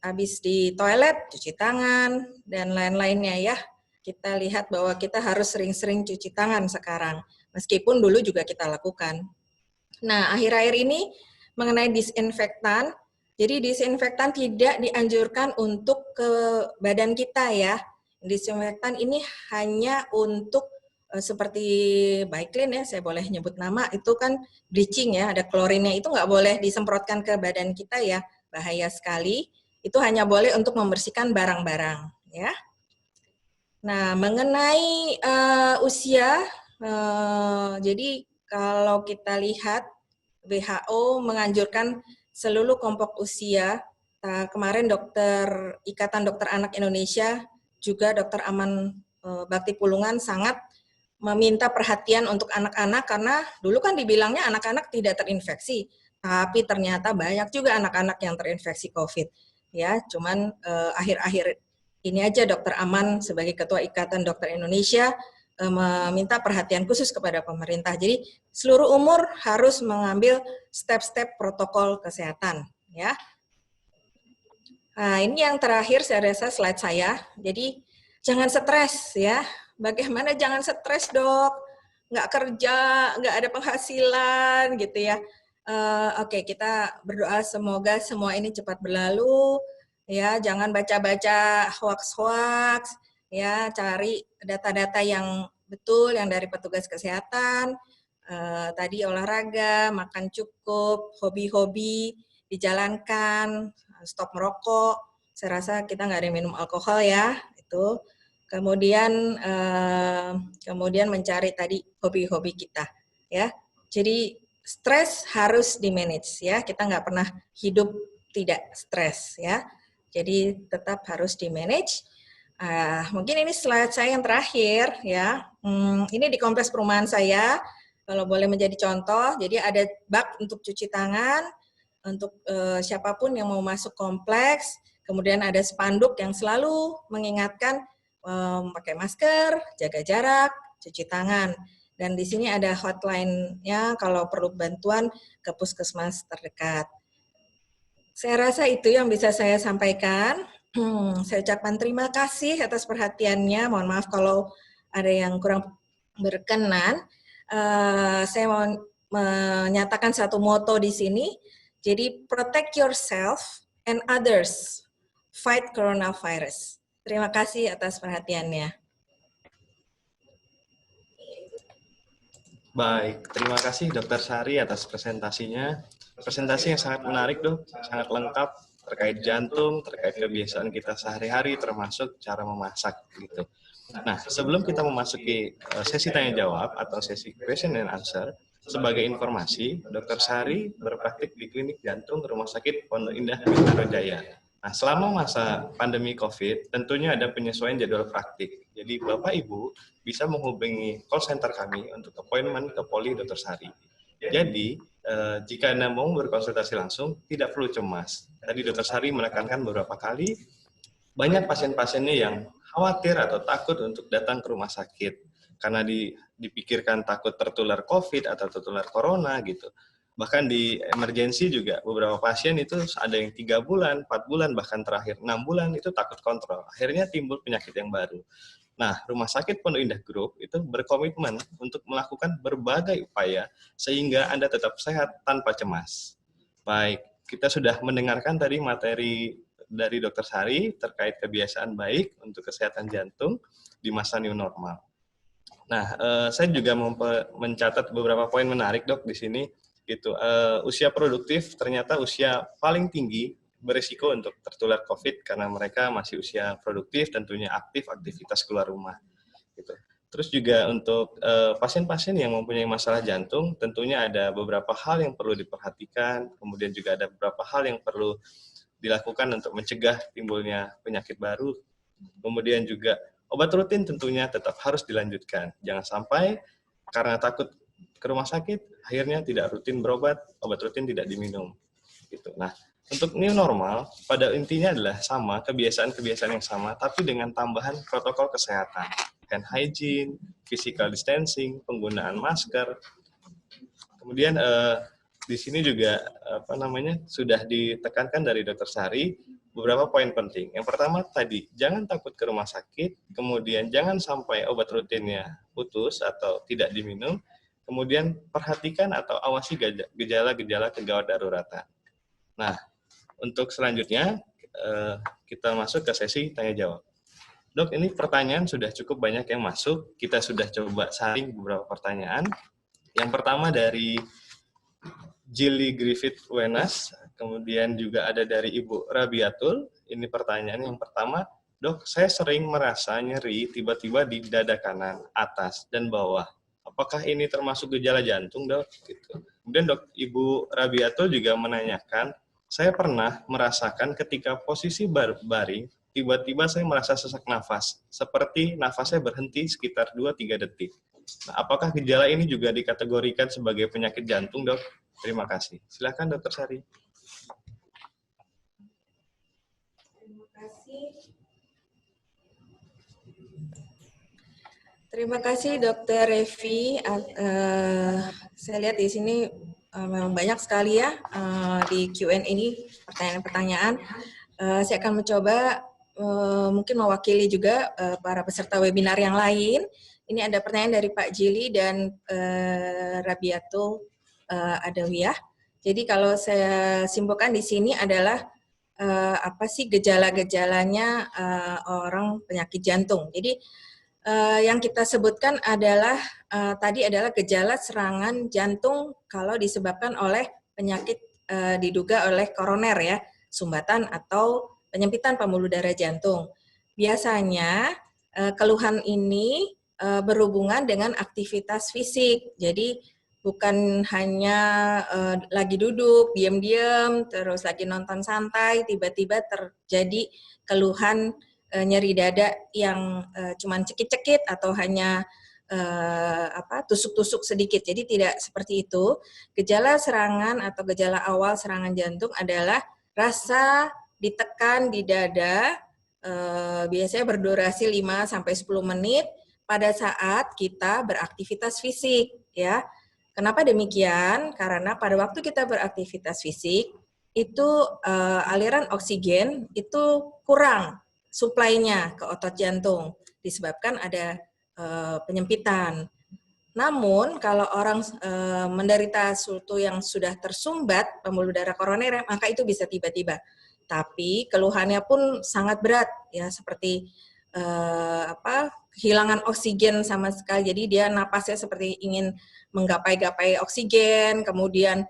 Habis di toilet, cuci tangan, dan lain-lainnya ya. Kita lihat bahwa kita harus sering-sering cuci tangan sekarang, meskipun dulu juga kita lakukan. Nah, akhir-akhir ini mengenai disinfektan, jadi disinfektan tidak dianjurkan untuk ke badan kita ya. Disinfektan ini hanya untuk seperti Biclean ya, saya boleh nyebut nama, itu kan bleaching ya, ada klorinnya, itu nggak boleh disemprotkan ke badan kita ya, bahaya sekali. Itu hanya boleh untuk membersihkan barang-barang ya. Nah, mengenai usia, jadi kalau kita lihat WHO menganjurkan seluruh kelompok usia. Kemarin Ikatan Dokter Anak Indonesia, juga Dr. Aman Bakti Pulungan sangat meminta perhatian untuk anak-anak karena dulu kan dibilangnya anak-anak tidak terinfeksi, tapi ternyata banyak juga anak-anak yang terinfeksi COVID. Ya, cuman akhir-akhir ini aja Dr. Aman sebagai Ketua Ikatan Dokter Indonesia meminta perhatian khusus kepada pemerintah. Jadi seluruh umur harus mengambil step-step protokol kesehatan. Ya. Nah, ini yang terakhir saya rasa slide saya. Jadi jangan stres ya. Bagaimana jangan stres, Dok? Nggak kerja, nggak ada penghasilan gitu ya. Oke, kita berdoa semoga semua ini cepat berlalu. Ya, jangan baca-baca hoax-hoax. Ya, cari data-data yang betul, yang dari petugas kesehatan. Tadi olahraga, makan cukup, hobi-hobi dijalankan, stop merokok. Saya rasa kita nggak ada minum alkohol ya, itu. Kemudian mencari tadi hobi-hobi kita, ya. Jadi stres harus di manage ya. Kita nggak pernah hidup tidak stres ya. Jadi tetap harus di manage. Mungkin ini slide saya yang terakhir ya. Ini di kompleks perumahan saya. kalau boleh menjadi contoh, jadi ada bak untuk cuci tangan, untuk siapapun yang mau masuk kompleks, kemudian ada spanduk yang selalu mengingatkan pakai masker, jaga jarak, cuci tangan. Dan di sini ada hotline-nya kalau perlu bantuan ke puskesmas terdekat. Saya rasa itu yang bisa saya sampaikan. Saya ucapkan terima kasih atas perhatiannya. Mohon maaf kalau ada yang kurang berkenan. Saya mau menyatakan satu moto di sini. Jadi, protect yourself and others. Fight coronavirus. Terima kasih atas perhatiannya. Baik, terima kasih Dr. Sari atas presentasinya. Presentasi yang sangat menarik, Dok. Sangat lengkap terkait jantung, terkait kebiasaan kita sehari-hari, termasuk cara memasak gitu. Nah, sebelum kita memasuki sesi tanya jawab atau sesi question and answer, sebagai informasi, Dr. Sari berpraktik di klinik jantung Rumah Sakit Pondok Indah Bintaro Jaya. Nah, selama masa pandemi COVID, tentunya ada penyesuaian jadwal praktik. Jadi, Bapak Ibu bisa menghubungi call center kami untuk appointment ke Poli Dr. Sari. Jadi, jika Anda mau berkonsultasi langsung, tidak perlu cemas. Tadi Dr. Sari menekankan beberapa kali, banyak pasien-pasiennya yang khawatir atau takut untuk datang ke rumah sakit karena dipikirkan takut tertular COVID atau tertular corona gitu. Bahkan di emergensi juga beberapa pasien itu ada yang 3 bulan, 4 bulan, bahkan terakhir 6 bulan itu takut kontrol. Akhirnya timbul penyakit yang baru. Nah, Rumah Sakit Pondok Indah Group itu berkomitmen untuk melakukan berbagai upaya sehingga Anda tetap sehat tanpa cemas. Baik, kita sudah mendengarkan tadi materi dari Dr. Sari terkait kebiasaan baik untuk kesehatan jantung di masa new normal. Nah, saya juga mencatat beberapa poin menarik, Dok, di sini. Gitu, usia produktif ternyata usia paling tinggi berisiko untuk tertular COVID karena mereka masih usia produktif, tentunya aktif aktivitas keluar rumah. Gitu. Terus juga untuk pasien-pasien yang mempunyai masalah jantung, tentunya ada beberapa hal yang perlu diperhatikan, kemudian juga ada beberapa hal yang perlu dilakukan untuk mencegah timbulnya penyakit baru. Kemudian juga obat rutin tentunya tetap harus dilanjutkan. Jangan sampai karena takut ke rumah sakit, akhirnya tidak rutin berobat, obat rutin tidak diminum. Gitu. Nah, untuk new normal, pada intinya adalah sama, kebiasaan-kebiasaan yang sama, tapi dengan tambahan protokol kesehatan. Hand hygiene, physical distancing, penggunaan masker. Kemudian di sini juga sudah ditekankan dari Dr. Sari beberapa poin penting. Yang pertama tadi, jangan takut ke rumah sakit, kemudian jangan sampai obat rutinnya putus atau tidak diminum, kemudian perhatikan atau awasi gejala-gejala kegawat daruratan. Nah, untuk selanjutnya kita masuk ke sesi tanya jawab. Dok, ini pertanyaan sudah cukup banyak yang masuk. Kita sudah coba saring beberapa pertanyaan. Yang pertama dari Jilly Griffith Wenas, kemudian juga ada dari Ibu Rabiatul. Ini pertanyaan yang pertama, Dok, saya sering merasa nyeri tiba-tiba di dada kanan, atas, dan bawah. Apakah ini termasuk gejala jantung, Dok? Gitu. Kemudian Ibu Rabiatul juga menanyakan, saya pernah merasakan ketika posisi baring, tiba-tiba saya merasa sesak nafas, seperti nafasnya berhenti sekitar 2-3 detik. Nah, apakah gejala ini juga dikategorikan sebagai penyakit jantung, Dok? Terima kasih. Silakan, Dr. Sari. Terima kasih, Dr. Revi. Saya lihat di sini memang banyak sekali ya di Q&A ini pertanyaan-pertanyaan. Saya akan mencoba mungkin mewakili juga para peserta webinar yang lain. Ini ada pertanyaan dari Pak Jili dan Rabiatul Adawiyah. Jadi kalau saya simpulkan di sini adalah apa sih gejala-gejalanya orang penyakit jantung. Jadi yang kita sebutkan adalah tadi adalah gejala serangan jantung kalau disebabkan oleh penyakit diduga oleh koroner ya, sumbatan atau penyempitan pembuluh darah jantung. Biasanya keluhan ini berhubungan dengan aktivitas fisik. Jadi bukan hanya lagi duduk, diam-diam, terus lagi nonton santai, tiba-tiba terjadi keluhan nyeri dada yang cuman cekit-cekit atau hanya tusuk-tusuk sedikit. Jadi tidak seperti itu. Gejala serangan atau gejala awal serangan jantung adalah rasa ditekan di dada, biasanya berdurasi 5-10 menit pada saat kita beraktivitas fisik, ya. Kenapa demikian? Karena pada waktu kita beraktivitas fisik, itu aliran oksigen itu kurang suplainya ke otot jantung, disebabkan ada penyempitan. Namun kalau orang menderita suatu yang sudah tersumbat pembuluh darah koroner, maka itu bisa tiba-tiba. Tapi keluhannya pun sangat berat, ya, seperti kehilangan oksigen sama sekali. Jadi dia napasnya seperti ingin menggapai-gapai oksigen, kemudian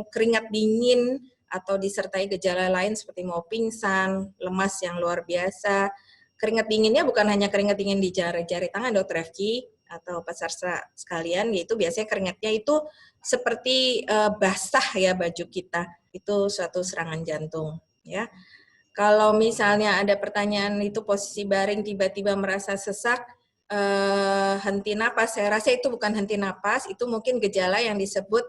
keringat dingin atau disertai gejala lain seperti mau pingsan, lemas yang luar biasa. Keringat dinginnya bukan hanya keringat dingin di jari-jari tangan, Dr. Refki, atau peserta sekalian, yaitu biasanya keringatnya itu seperti basah ya baju kita. Itu suatu serangan jantung, ya. Kalau misalnya ada pertanyaan itu posisi baring tiba-tiba merasa sesak, henti napas, saya rasa itu bukan henti napas, itu mungkin gejala yang disebut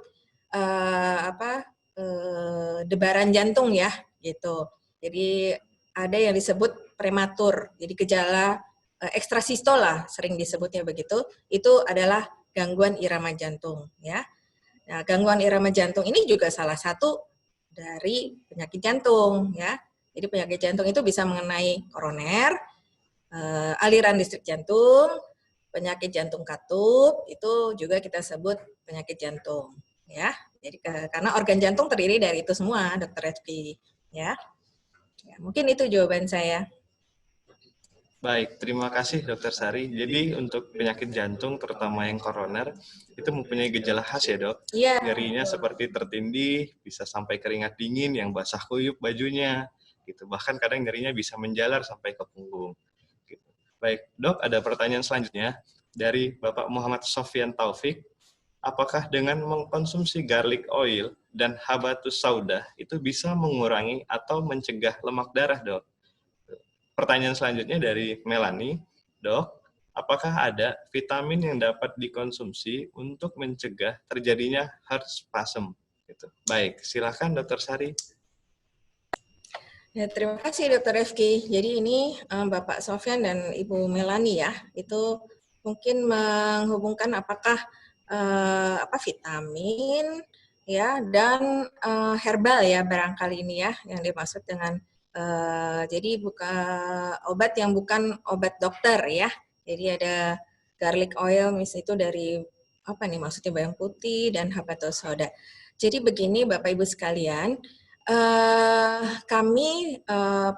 debaran jantung ya, gitu. Jadi ada yang disebut prematur, jadi gejala ekstrasistola sering disebutnya begitu, itu adalah gangguan irama jantung, ya. Nah, gangguan irama jantung ini juga salah satu dari penyakit jantung, ya. Jadi penyakit jantung itu bisa mengenai koroner, aliran listrik jantung, penyakit jantung katup, itu juga kita sebut penyakit jantung, ya. Jadi karena organ jantung terdiri dari itu semua, Dr. Refki, ya. Ya, mungkin itu jawaban saya. Baik, terima kasih Dokter Sari. Jadi untuk penyakit jantung, terutama yang koroner, itu mempunyai gejala khas ya dok? Iya. Nyerinya seperti tertindih, bisa sampai keringat dingin yang basah kuyup bajunya, gitu. Bahkan kadang nyerinya bisa menjalar sampai ke punggung. Gitu. Baik, dok, ada pertanyaan selanjutnya dari Bapak Muhammad Sofyan Taufik. Apakah dengan mengkonsumsi garlic oil dan habatus sauda itu bisa mengurangi atau mencegah lemak darah, dok? Pertanyaan selanjutnya dari Melanie, dok, apakah ada vitamin yang dapat dikonsumsi untuk mencegah terjadinya heart spasm? Gitu. Baik, silakan Dokter Sari. Ya, terima kasih Dr. Refki. Jadi ini Bapak Sofyan dan Ibu Melanie ya, itu mungkin menghubungkan apakah vitamin ya dan herbal ya barangkali ini ya yang dimaksud dengan jadi bukan obat yang bukan obat dokter ya. Jadi ada garlic oil misalnya itu dari apa nih maksudnya bawang putih dan habatus sauda. Jadi begini Bapak Ibu sekalian, kami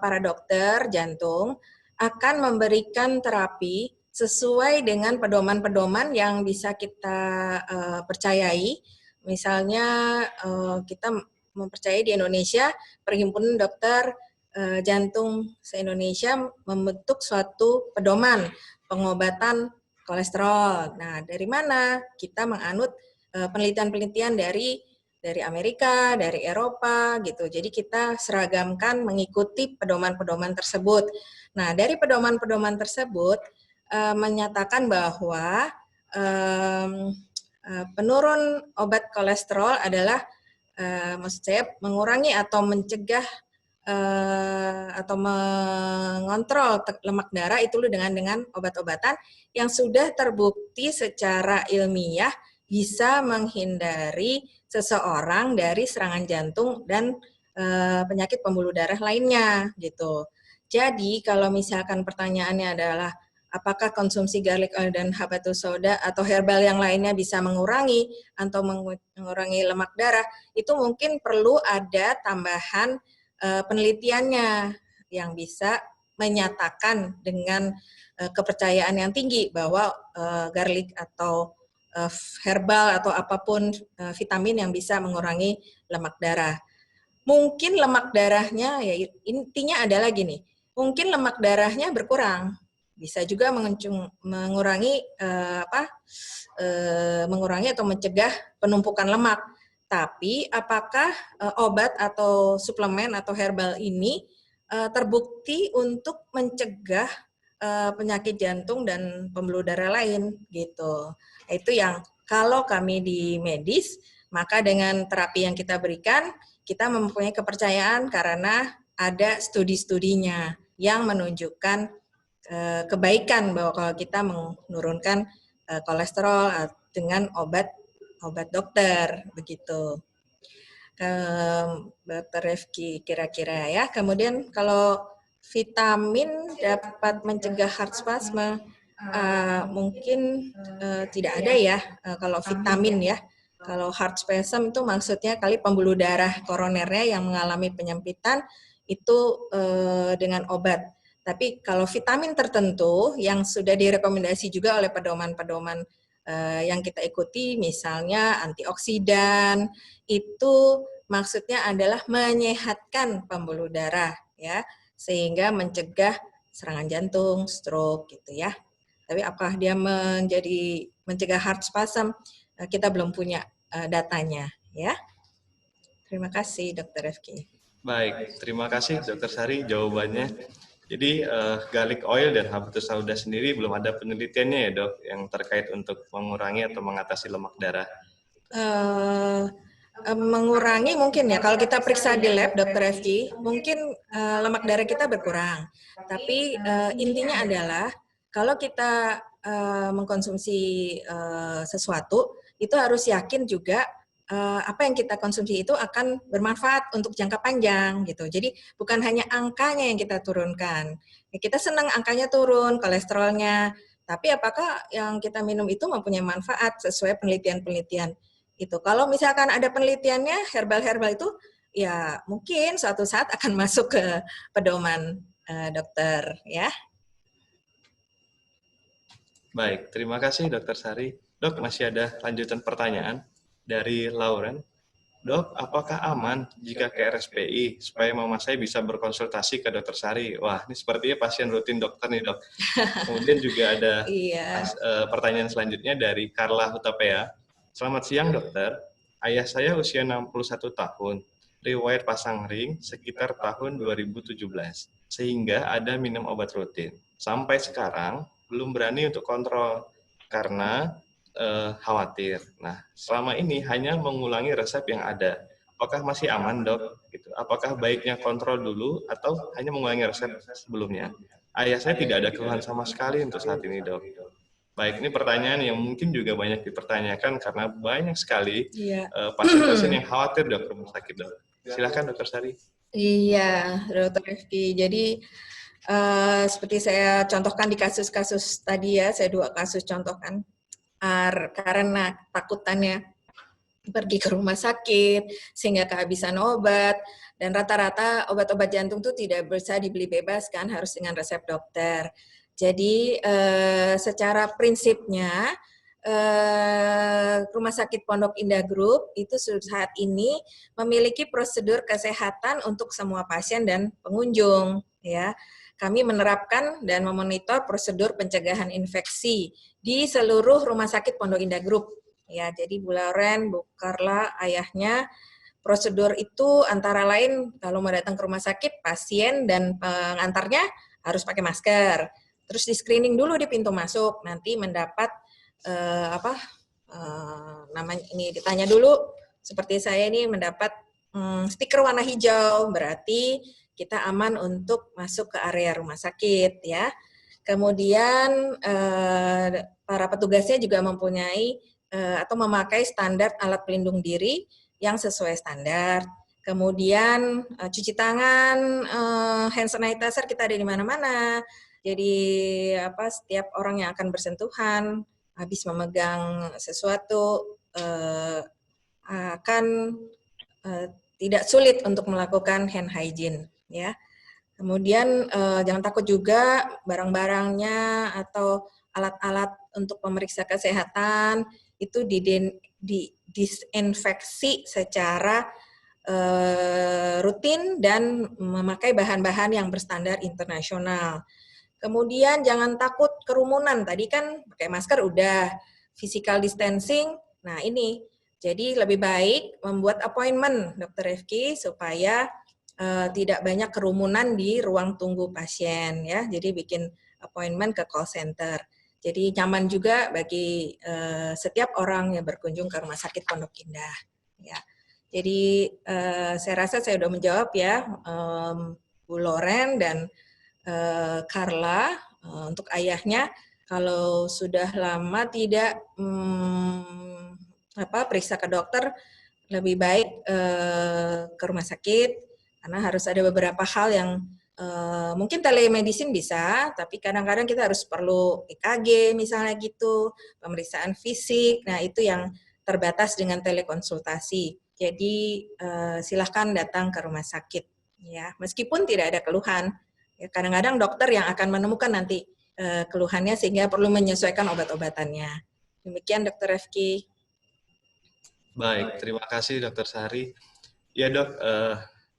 para dokter jantung akan memberikan terapi sesuai dengan pedoman-pedoman yang bisa kita percayai. Misalnya kita mempercayai di Indonesia Perhimpunan Dokter Jantung se-Indonesia membentuk suatu pedoman pengobatan kolesterol. Nah, dari mana? Kita menganut penelitian-penelitian dari Amerika, dari Eropa gitu. Jadi kita seragamkan mengikuti pedoman-pedoman tersebut. Nah, dari pedoman-pedoman tersebut menyatakan bahwa penurun obat kolesterol adalah maksud saya mengurangi atau mencegah atau mengontrol lemak darah itu dengan obat-obatan yang sudah terbukti secara ilmiah bisa menghindari seseorang dari serangan jantung dan penyakit pembuluh darah lainnya gitu. Jadi kalau misalkan pertanyaannya adalah apakah konsumsi garlic oil dan habatus sauda atau herbal yang lainnya bisa mengurangi atau mengurangi lemak darah, itu mungkin perlu ada tambahan penelitiannya yang bisa menyatakan dengan kepercayaan yang tinggi bahwa garlic atau herbal atau apapun vitamin yang bisa mengurangi lemak darah. Mungkin lemak darahnya ya intinya adalah gini, mungkin lemak darahnya berkurang, bisa juga mengurangi mengurangi atau mencegah penumpukan lemak. Tapi apakah obat atau suplemen atau herbal ini terbukti untuk mencegah penyakit jantung dan pembuluh darah lain gitu. Itu yang kalau kami di medis, maka dengan terapi yang kita berikan, kita mempunyai kepercayaan karena ada studi-studinya yang menunjukkan kebaikan bahwa kalau kita menurunkan kolesterol dengan obat dokter begitu. Dr. Refki kira-kira ya. Kemudian kalau vitamin dapat mencegah heart spasme, mungkin tidak ada ya kalau vitamin ya. Kalau heart spasm itu maksudnya kali pembuluh darah koronernya yang mengalami penyempitan itu dengan obat. Tapi kalau vitamin tertentu yang sudah direkomendasi juga oleh pedoman-pedoman yang kita ikuti, misalnya antioksidan, itu maksudnya adalah menyehatkan pembuluh darah ya, sehingga mencegah serangan jantung, stroke gitu ya. Tapi apakah dia mencegah heart spasm? Kita belum punya datanya ya. Terima kasih Dr. Refki. Baik, terima kasih Dr. Sari jawabannya. Jadi garlic oil dan habatus sauda sendiri belum ada penelitiannya ya dok yang terkait untuk mengurangi atau mengatasi lemak darah. Mengurangi mungkin ya, kalau kita periksa di lab Dr. FG, mungkin lemak darah kita berkurang. Tapi intinya adalah kalau kita mengkonsumsi sesuatu, itu harus yakin juga apa yang kita konsumsi itu akan bermanfaat untuk jangka panjang gitu. Jadi bukan hanya angkanya yang kita turunkan. Ya, kita senang angkanya turun, kolesterolnya, tapi apakah yang kita minum itu mempunyai manfaat sesuai penelitian-penelitian itu. Kalau misalkan ada penelitiannya herbal-herbal itu, ya mungkin suatu saat akan masuk ke pedoman dokter ya. Baik, terima kasih Dr. Sari. Dok, masih ada lanjutan pertanyaan dari Lauren. Dok, apakah aman jika ke RSPI supaya mama saya bisa berkonsultasi ke Dr. Sari? Wah, ini sepertinya pasien rutin dokter nih dok. Kemudian juga ada pertanyaan selanjutnya dari Carla Hutapea. Selamat siang dokter, ayah saya usia 61 tahun, riwayat pasang ring sekitar tahun 2017, sehingga ada minum obat rutin. Sampai sekarang belum berani untuk kontrol karena khawatir. Nah, selama ini hanya mengulangi resep yang ada. Apakah masih aman dok? Gitu. Apakah baiknya kontrol dulu atau hanya mengulangi resep sebelumnya? Ayah saya tidak ada keluhan sama sekali untuk saat ini dok. Baik, ini pertanyaan yang mungkin juga banyak dipertanyakan karena banyak sekali pasien-pasien yang khawatir dok rumah sakit dok. Silakan Dr. Sari. Iya, Dr. Refki. Jadi seperti saya contohkan di kasus-kasus tadi ya, saya 2 kasus contohkan. Karena takutannya pergi ke rumah sakit sehingga kehabisan obat, dan rata-rata obat-obat jantung itu tidak bisa dibeli bebas kan, harus dengan resep dokter. Jadi secara prinsipnya Rumah Sakit Pondok Indah Group itu saat ini memiliki prosedur kesehatan untuk semua pasien dan pengunjung ya. Kami menerapkan dan memonitor prosedur pencegahan infeksi di seluruh Rumah Sakit Pondok Indah Group. Ya, jadi Bu Lauren, Bu Carla, ayahnya, prosedur itu antara lain kalau mau datang ke rumah sakit, pasien dan pengantarnya harus pakai masker. Terus di screening dulu di pintu masuk, nanti mendapat namanya ini ditanya dulu. Seperti saya ini mendapat stiker warna hijau, berarti kita aman untuk masuk ke area rumah sakit ya. Kemudian para petugasnya juga mempunyai atau memakai standar alat pelindung diri yang sesuai standar. Kemudian cuci tangan, hand sanitizer kita ada di mana-mana. Jadi setiap orang yang akan bersentuhan habis memegang sesuatu akan tidak sulit untuk melakukan hand hygiene ya. Kemudian jangan takut juga barang-barangnya atau alat-alat untuk pemeriksa kesehatan itu didisinfeksi secara rutin dan memakai bahan-bahan yang berstandar internasional. Kemudian jangan takut kerumunan, tadi kan pakai masker udah, physical distancing, nah ini. Jadi lebih baik membuat appointment Dr. Refki supaya tidak banyak kerumunan di ruang tunggu pasien ya. Jadi bikin appointment ke call center. Jadi nyaman juga bagi setiap orang yang berkunjung ke Rumah Sakit Pondok Indah. Ya. Jadi saya rasa saya sudah menjawab ya, Bu Loren dan Carla. Untuk ayahnya, kalau sudah lama tidak periksa ke dokter, lebih baik ke rumah sakit, karena harus ada beberapa hal yang mungkin telemedicine bisa, tapi kadang-kadang kita harus perlu EKG misalnya gitu, pemeriksaan fisik. Nah, itu yang terbatas dengan telekonsultasi. Jadi silahkan datang ke rumah sakit ya, meskipun tidak ada keluhan. Ya, kadang-kadang dokter yang akan menemukan nanti keluhannya sehingga perlu menyesuaikan obat-obatannya. Demikian Dr. Refki. Baik, terima kasih Dr. Sari. Ya dok,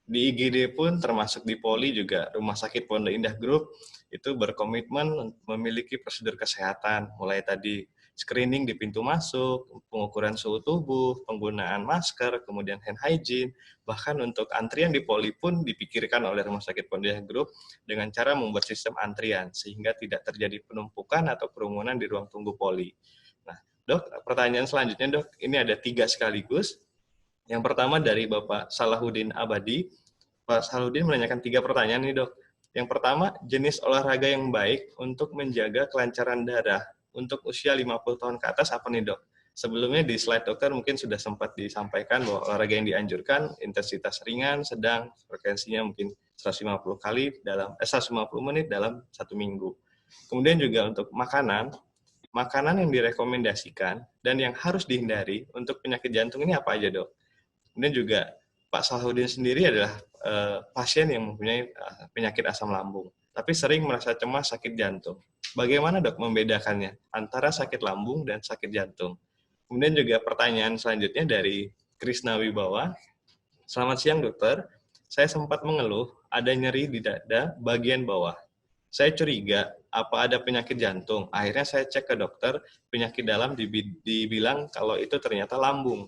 di IGD pun termasuk di Poli juga Rumah Sakit Pondok Indah Group itu berkomitmen memiliki prosedur kesehatan, mulai tadi screening di pintu masuk, pengukuran suhu tubuh, penggunaan masker, kemudian hand hygiene, bahkan untuk antrian di Poli pun dipikirkan oleh Rumah Sakit Pondok Indah Group dengan cara membuat sistem antrian sehingga tidak terjadi penumpukan atau kerumunan di ruang tunggu Poli. Nah, dok, pertanyaan selanjutnya dok, ini ada 3 sekaligus. Yang pertama dari Bapak Salahuddin Abadi. Pak Salahuddin menanyakan 3 pertanyaan nih dok. Yang pertama, jenis olahraga yang baik untuk menjaga kelancaran darah untuk usia 50 tahun ke atas apa nih dok? Sebelumnya di slide dokter mungkin sudah sempat disampaikan bahwa olahraga yang dianjurkan intensitas ringan, sedang, frekuensinya mungkin 150 kali dalam 150 menit dalam 1 minggu. Kemudian juga untuk makanan yang direkomendasikan dan yang harus dihindari untuk penyakit jantung ini apa aja dok? Kemudian juga Pak Salahuddin sendiri adalah pasien yang mempunyai penyakit asam lambung, tapi sering merasa cemas sakit jantung. Bagaimana dok membedakannya antara sakit lambung dan sakit jantung? Kemudian juga pertanyaan selanjutnya dari Krisna Wibawa. Selamat siang dokter, saya sempat mengeluh ada nyeri di dada bagian bawah. Saya curiga apa ada penyakit jantung. Akhirnya saya cek ke dokter, penyakit dalam dibilang kalau itu ternyata lambung.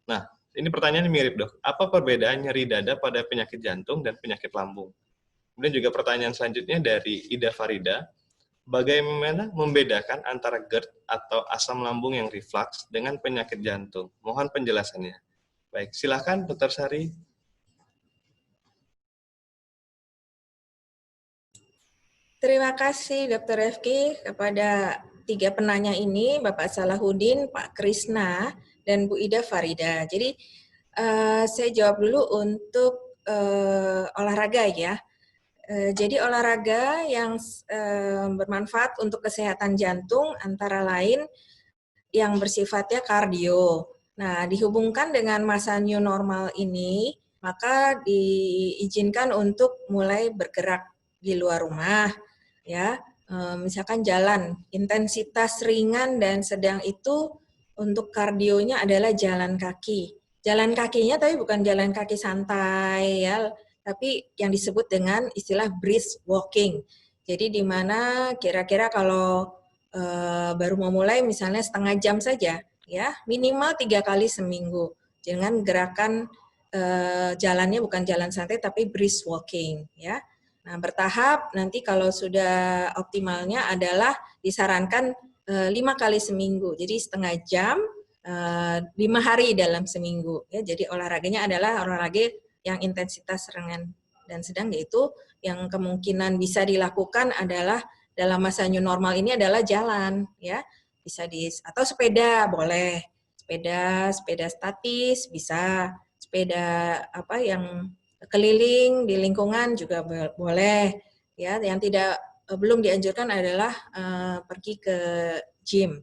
Nah, ini pertanyaan mirip dok. Apa perbedaan nyeri dada pada penyakit jantung dan penyakit lambung? Kemudian juga pertanyaan selanjutnya dari Ida Farida. Bagaimana membedakan antara GERD atau asam lambung yang reflux dengan penyakit jantung? Mohon penjelasannya. Baik, silakan Dr. Sari. Terima kasih Dr. Refki kepada 3 penanya ini, Bapak Salahuddin, Pak Krisna, dan Bu Ida Farida. Jadi saya jawab dulu untuk olahraga ya. Jadi olahraga yang bermanfaat untuk kesehatan jantung antara lain yang bersifatnya kardio. Nah, dihubungkan dengan masa new normal ini, maka diizinkan untuk mulai bergerak di luar rumah, ya. Misalkan jalan, intensitas ringan dan sedang itu untuk kardionya adalah jalan kaki. Jalan kakinya tapi bukan jalan kaki santai ya, tapi yang disebut dengan istilah brisk walking. Jadi di mana kira-kira kalau baru mau mulai misalnya setengah jam saja, ya minimal 3 kali seminggu dengan gerakan jalannya bukan jalan santai tapi brisk walking, ya. Nah, bertahap nanti kalau sudah optimalnya adalah disarankan 5 kali seminggu. Jadi setengah jam 5 hari dalam seminggu ya. Jadi olahraganya adalah olahraga yang intensitas ringan dan sedang, yaitu yang kemungkinan bisa dilakukan adalah dalam masa new normal ini adalah jalan ya. Bisa atau sepeda boleh. Sepeda statis bisa, sepeda apa yang keliling di lingkungan juga boleh ya. Yang belum dianjurkan adalah pergi ke gym.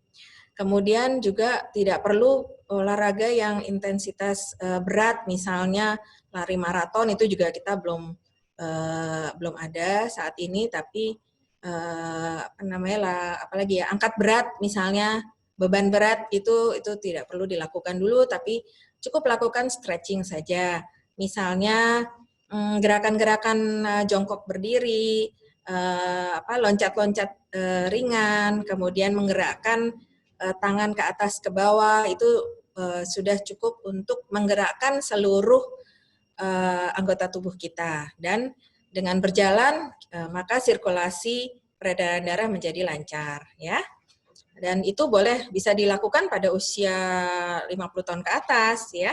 Kemudian juga tidak perlu olahraga yang intensitas berat, misalnya lari maraton, itu juga kita belum ada saat ini. Tapi apalagi ya, angkat berat misalnya, beban berat itu tidak perlu dilakukan dulu, tapi cukup lakukan stretching saja. Misalnya gerakan-gerakan jongkok berdiri, loncat-loncat ringan, kemudian menggerakkan tangan ke atas ke bawah, itu sudah cukup untuk menggerakkan seluruh anggota tubuh kita. Dan dengan berjalan maka sirkulasi peredaran darah menjadi lancar, ya. Dan itu bisa dilakukan pada usia 50 tahun ke atas, ya.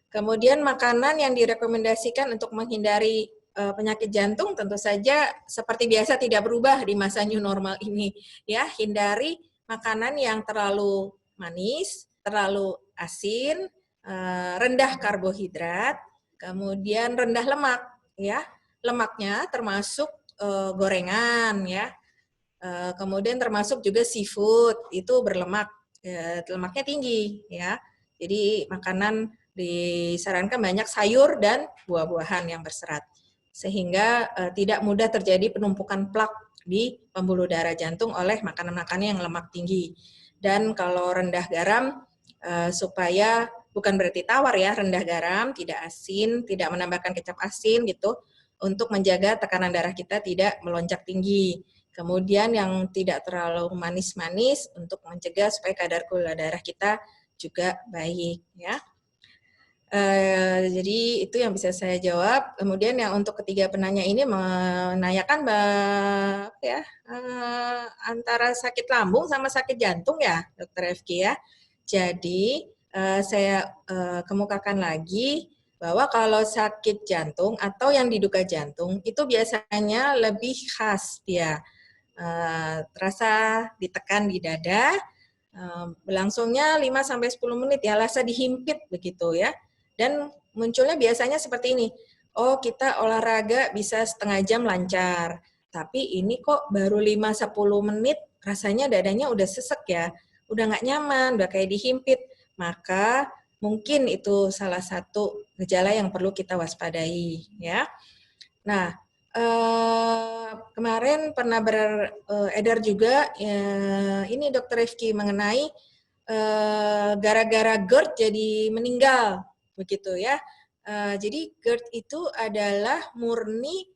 Kemudian makanan yang direkomendasikan untuk menghindari penyakit jantung tentu saja seperti biasa tidak berubah di masa new normal ini, ya. Hindari makanan yang terlalu manis, terlalu asin, rendah karbohidrat, kemudian rendah lemak, ya. Lemaknya termasuk gorengan, ya. Kemudian termasuk juga seafood, itu berlemak, lemaknya tinggi, ya. Jadi makanan disarankan banyak sayur dan buah-buahan yang berserat, sehingga tidak mudah terjadi penumpukan plak di pembuluh darah jantung oleh makanan-makanan yang lemak tinggi. Dan kalau rendah garam, supaya bukan berarti tawar ya, rendah garam, tidak asin, tidak menambahkan kecap asin gitu, untuk menjaga tekanan darah kita tidak melonjak tinggi. Kemudian yang tidak terlalu manis-manis untuk mencegah supaya kadar gula darah kita juga baik, ya. Jadi itu yang bisa saya jawab. Kemudian yang untuk ketiga penanya ini menanyakan ya, antara sakit lambung sama sakit jantung ya, Dokter Efki ya. Jadi saya kemukakan lagi bahwa kalau sakit jantung atau yang diduga jantung itu biasanya lebih khas dia. Terasa ditekan di dada, berlangsungnya 5-10 menit ya, rasa dihimpit begitu ya. Dan munculnya biasanya seperti ini, oh kita olahraga bisa setengah jam lancar, tapi ini kok baru 5-10 menit rasanya dadanya udah sesek ya, udah nggak nyaman, udah kayak dihimpit, maka mungkin itu salah satu gejala yang perlu kita waspadai ya. Nah, kemarin pernah beredar juga ini Dokter Rifki mengenai gara-gara GERD jadi meninggal begitu ya. Jadi GERD itu adalah murni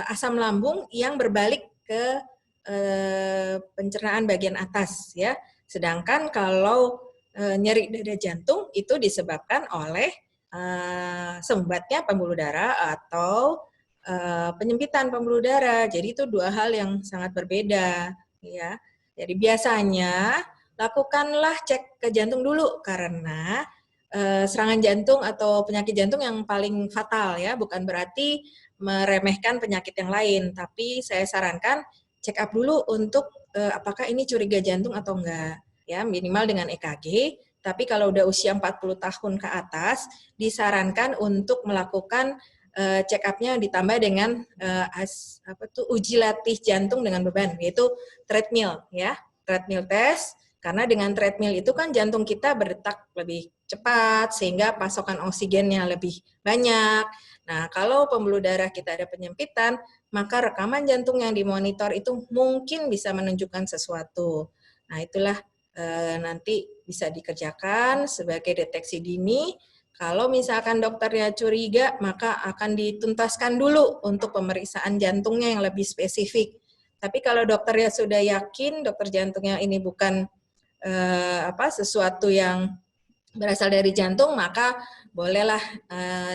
asam lambung yang berbalik ke pencernaan bagian atas ya. Sedangkan kalau nyeri dada jantung itu disebabkan oleh sumbatnya pembuluh darah atau penyempitan pembuluh darah. Jadi itu dua hal yang sangat berbeda ya. Jadi biasanya lakukanlah cek ke jantung dulu karena serangan jantung atau penyakit jantung yang paling fatal ya, bukan berarti meremehkan penyakit yang lain, tapi saya sarankan check up dulu untuk apakah ini curiga jantung atau enggak ya, minimal dengan EKG. Tapi kalau udah usia 40 tahun ke atas disarankan untuk melakukan check up-nya ditambah dengan uji latih jantung dengan beban, yaitu treadmill ya, treadmill test. Karena dengan treadmill itu kan jantung kita berdetak lebih cepat sehingga pasokan oksigennya lebih banyak. Nah, kalau pembuluh darah kita ada penyempitan, maka rekaman jantung yang dimonitor itu mungkin bisa menunjukkan sesuatu. Nah, itulah nanti bisa dikerjakan sebagai deteksi dini. Kalau misalkan dokternya curiga, maka akan dituntaskan dulu untuk pemeriksaan jantungnya yang lebih spesifik. Tapi kalau dokternya sudah yakin, dokter jantungnya ini bukan sesuatu yang berasal dari jantung, maka bolehlah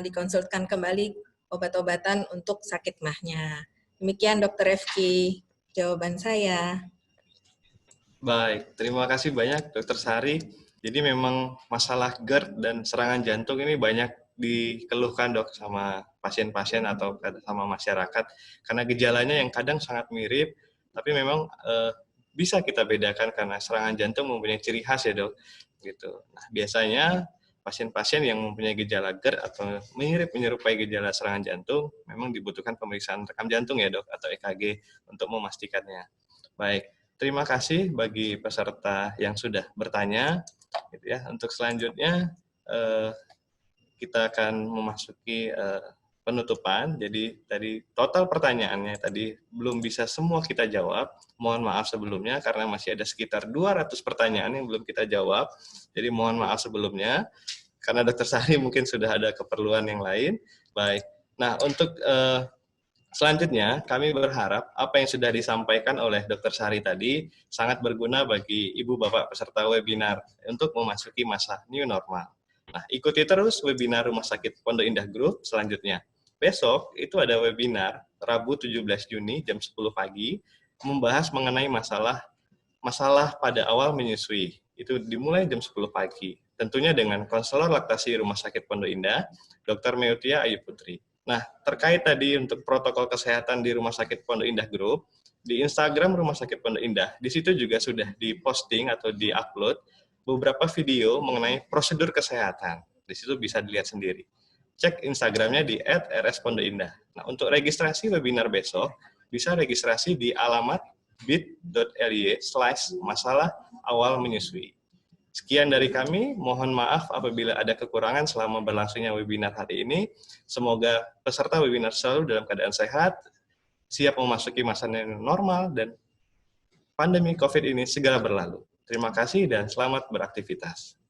dikonsultkan kembali obat-obatan untuk sakit mahnya. Demikian Dokter Efki, jawaban saya. Baik, terima kasih banyak Dokter Sari. Jadi memang masalah GERD dan serangan jantung ini banyak dikeluhkan dok sama pasien-pasien atau sama masyarakat karena gejalanya yang kadang sangat mirip, tapi memang bisa kita bedakan karena serangan jantung mempunyai ciri khas ya dok. Gitu. Nah biasanya pasien-pasien yang mempunyai gejala GERD atau menyerupai gejala serangan jantung memang dibutuhkan pemeriksaan rekam jantung ya dok atau EKG untuk memastikannya. Baik. Terima kasih bagi peserta yang sudah bertanya. Gitu ya. Untuk selanjutnya kita akan memasuki penutupan. Jadi tadi total pertanyaannya tadi belum bisa semua kita jawab. Mohon maaf sebelumnya karena masih ada sekitar 200 pertanyaan yang belum kita jawab. Jadi mohon maaf sebelumnya karena Dokter Sari mungkin sudah ada keperluan yang lain. Baik. Nah untuk selanjutnya, kami berharap apa yang sudah disampaikan oleh Dr. Sari tadi sangat berguna bagi Ibu Bapak peserta webinar untuk memasuki masa new normal. Nah, ikuti terus webinar Rumah Sakit Pondok Indah Group selanjutnya. Besok itu ada webinar Rabu 17 Juni jam 10 pagi membahas mengenai masalah pada awal menyusui. Itu dimulai jam 10 pagi. Tentunya dengan konselor laktasi Rumah Sakit Pondok Indah, Dr. Meutia Ayu Putri. Nah, terkait tadi untuk protokol kesehatan di Rumah Sakit Pondok Indah Group, di Instagram Rumah Sakit Pondok Indah, di situ juga sudah diposting atau diupload beberapa video mengenai prosedur kesehatan. Di situ bisa dilihat sendiri. Cek Instagramnya di @rspondokIndah. Nah, untuk registrasi webinar besok, bisa registrasi di alamat bit.ly/masalah awal menyusui. Sekian dari kami, mohon maaf apabila ada kekurangan selama berlangsungnya webinar hari ini. Semoga peserta webinar selalu dalam keadaan sehat, siap memasuki masa yang normal, dan pandemi COVID ini segera berlalu. Terima kasih dan selamat beraktivitas.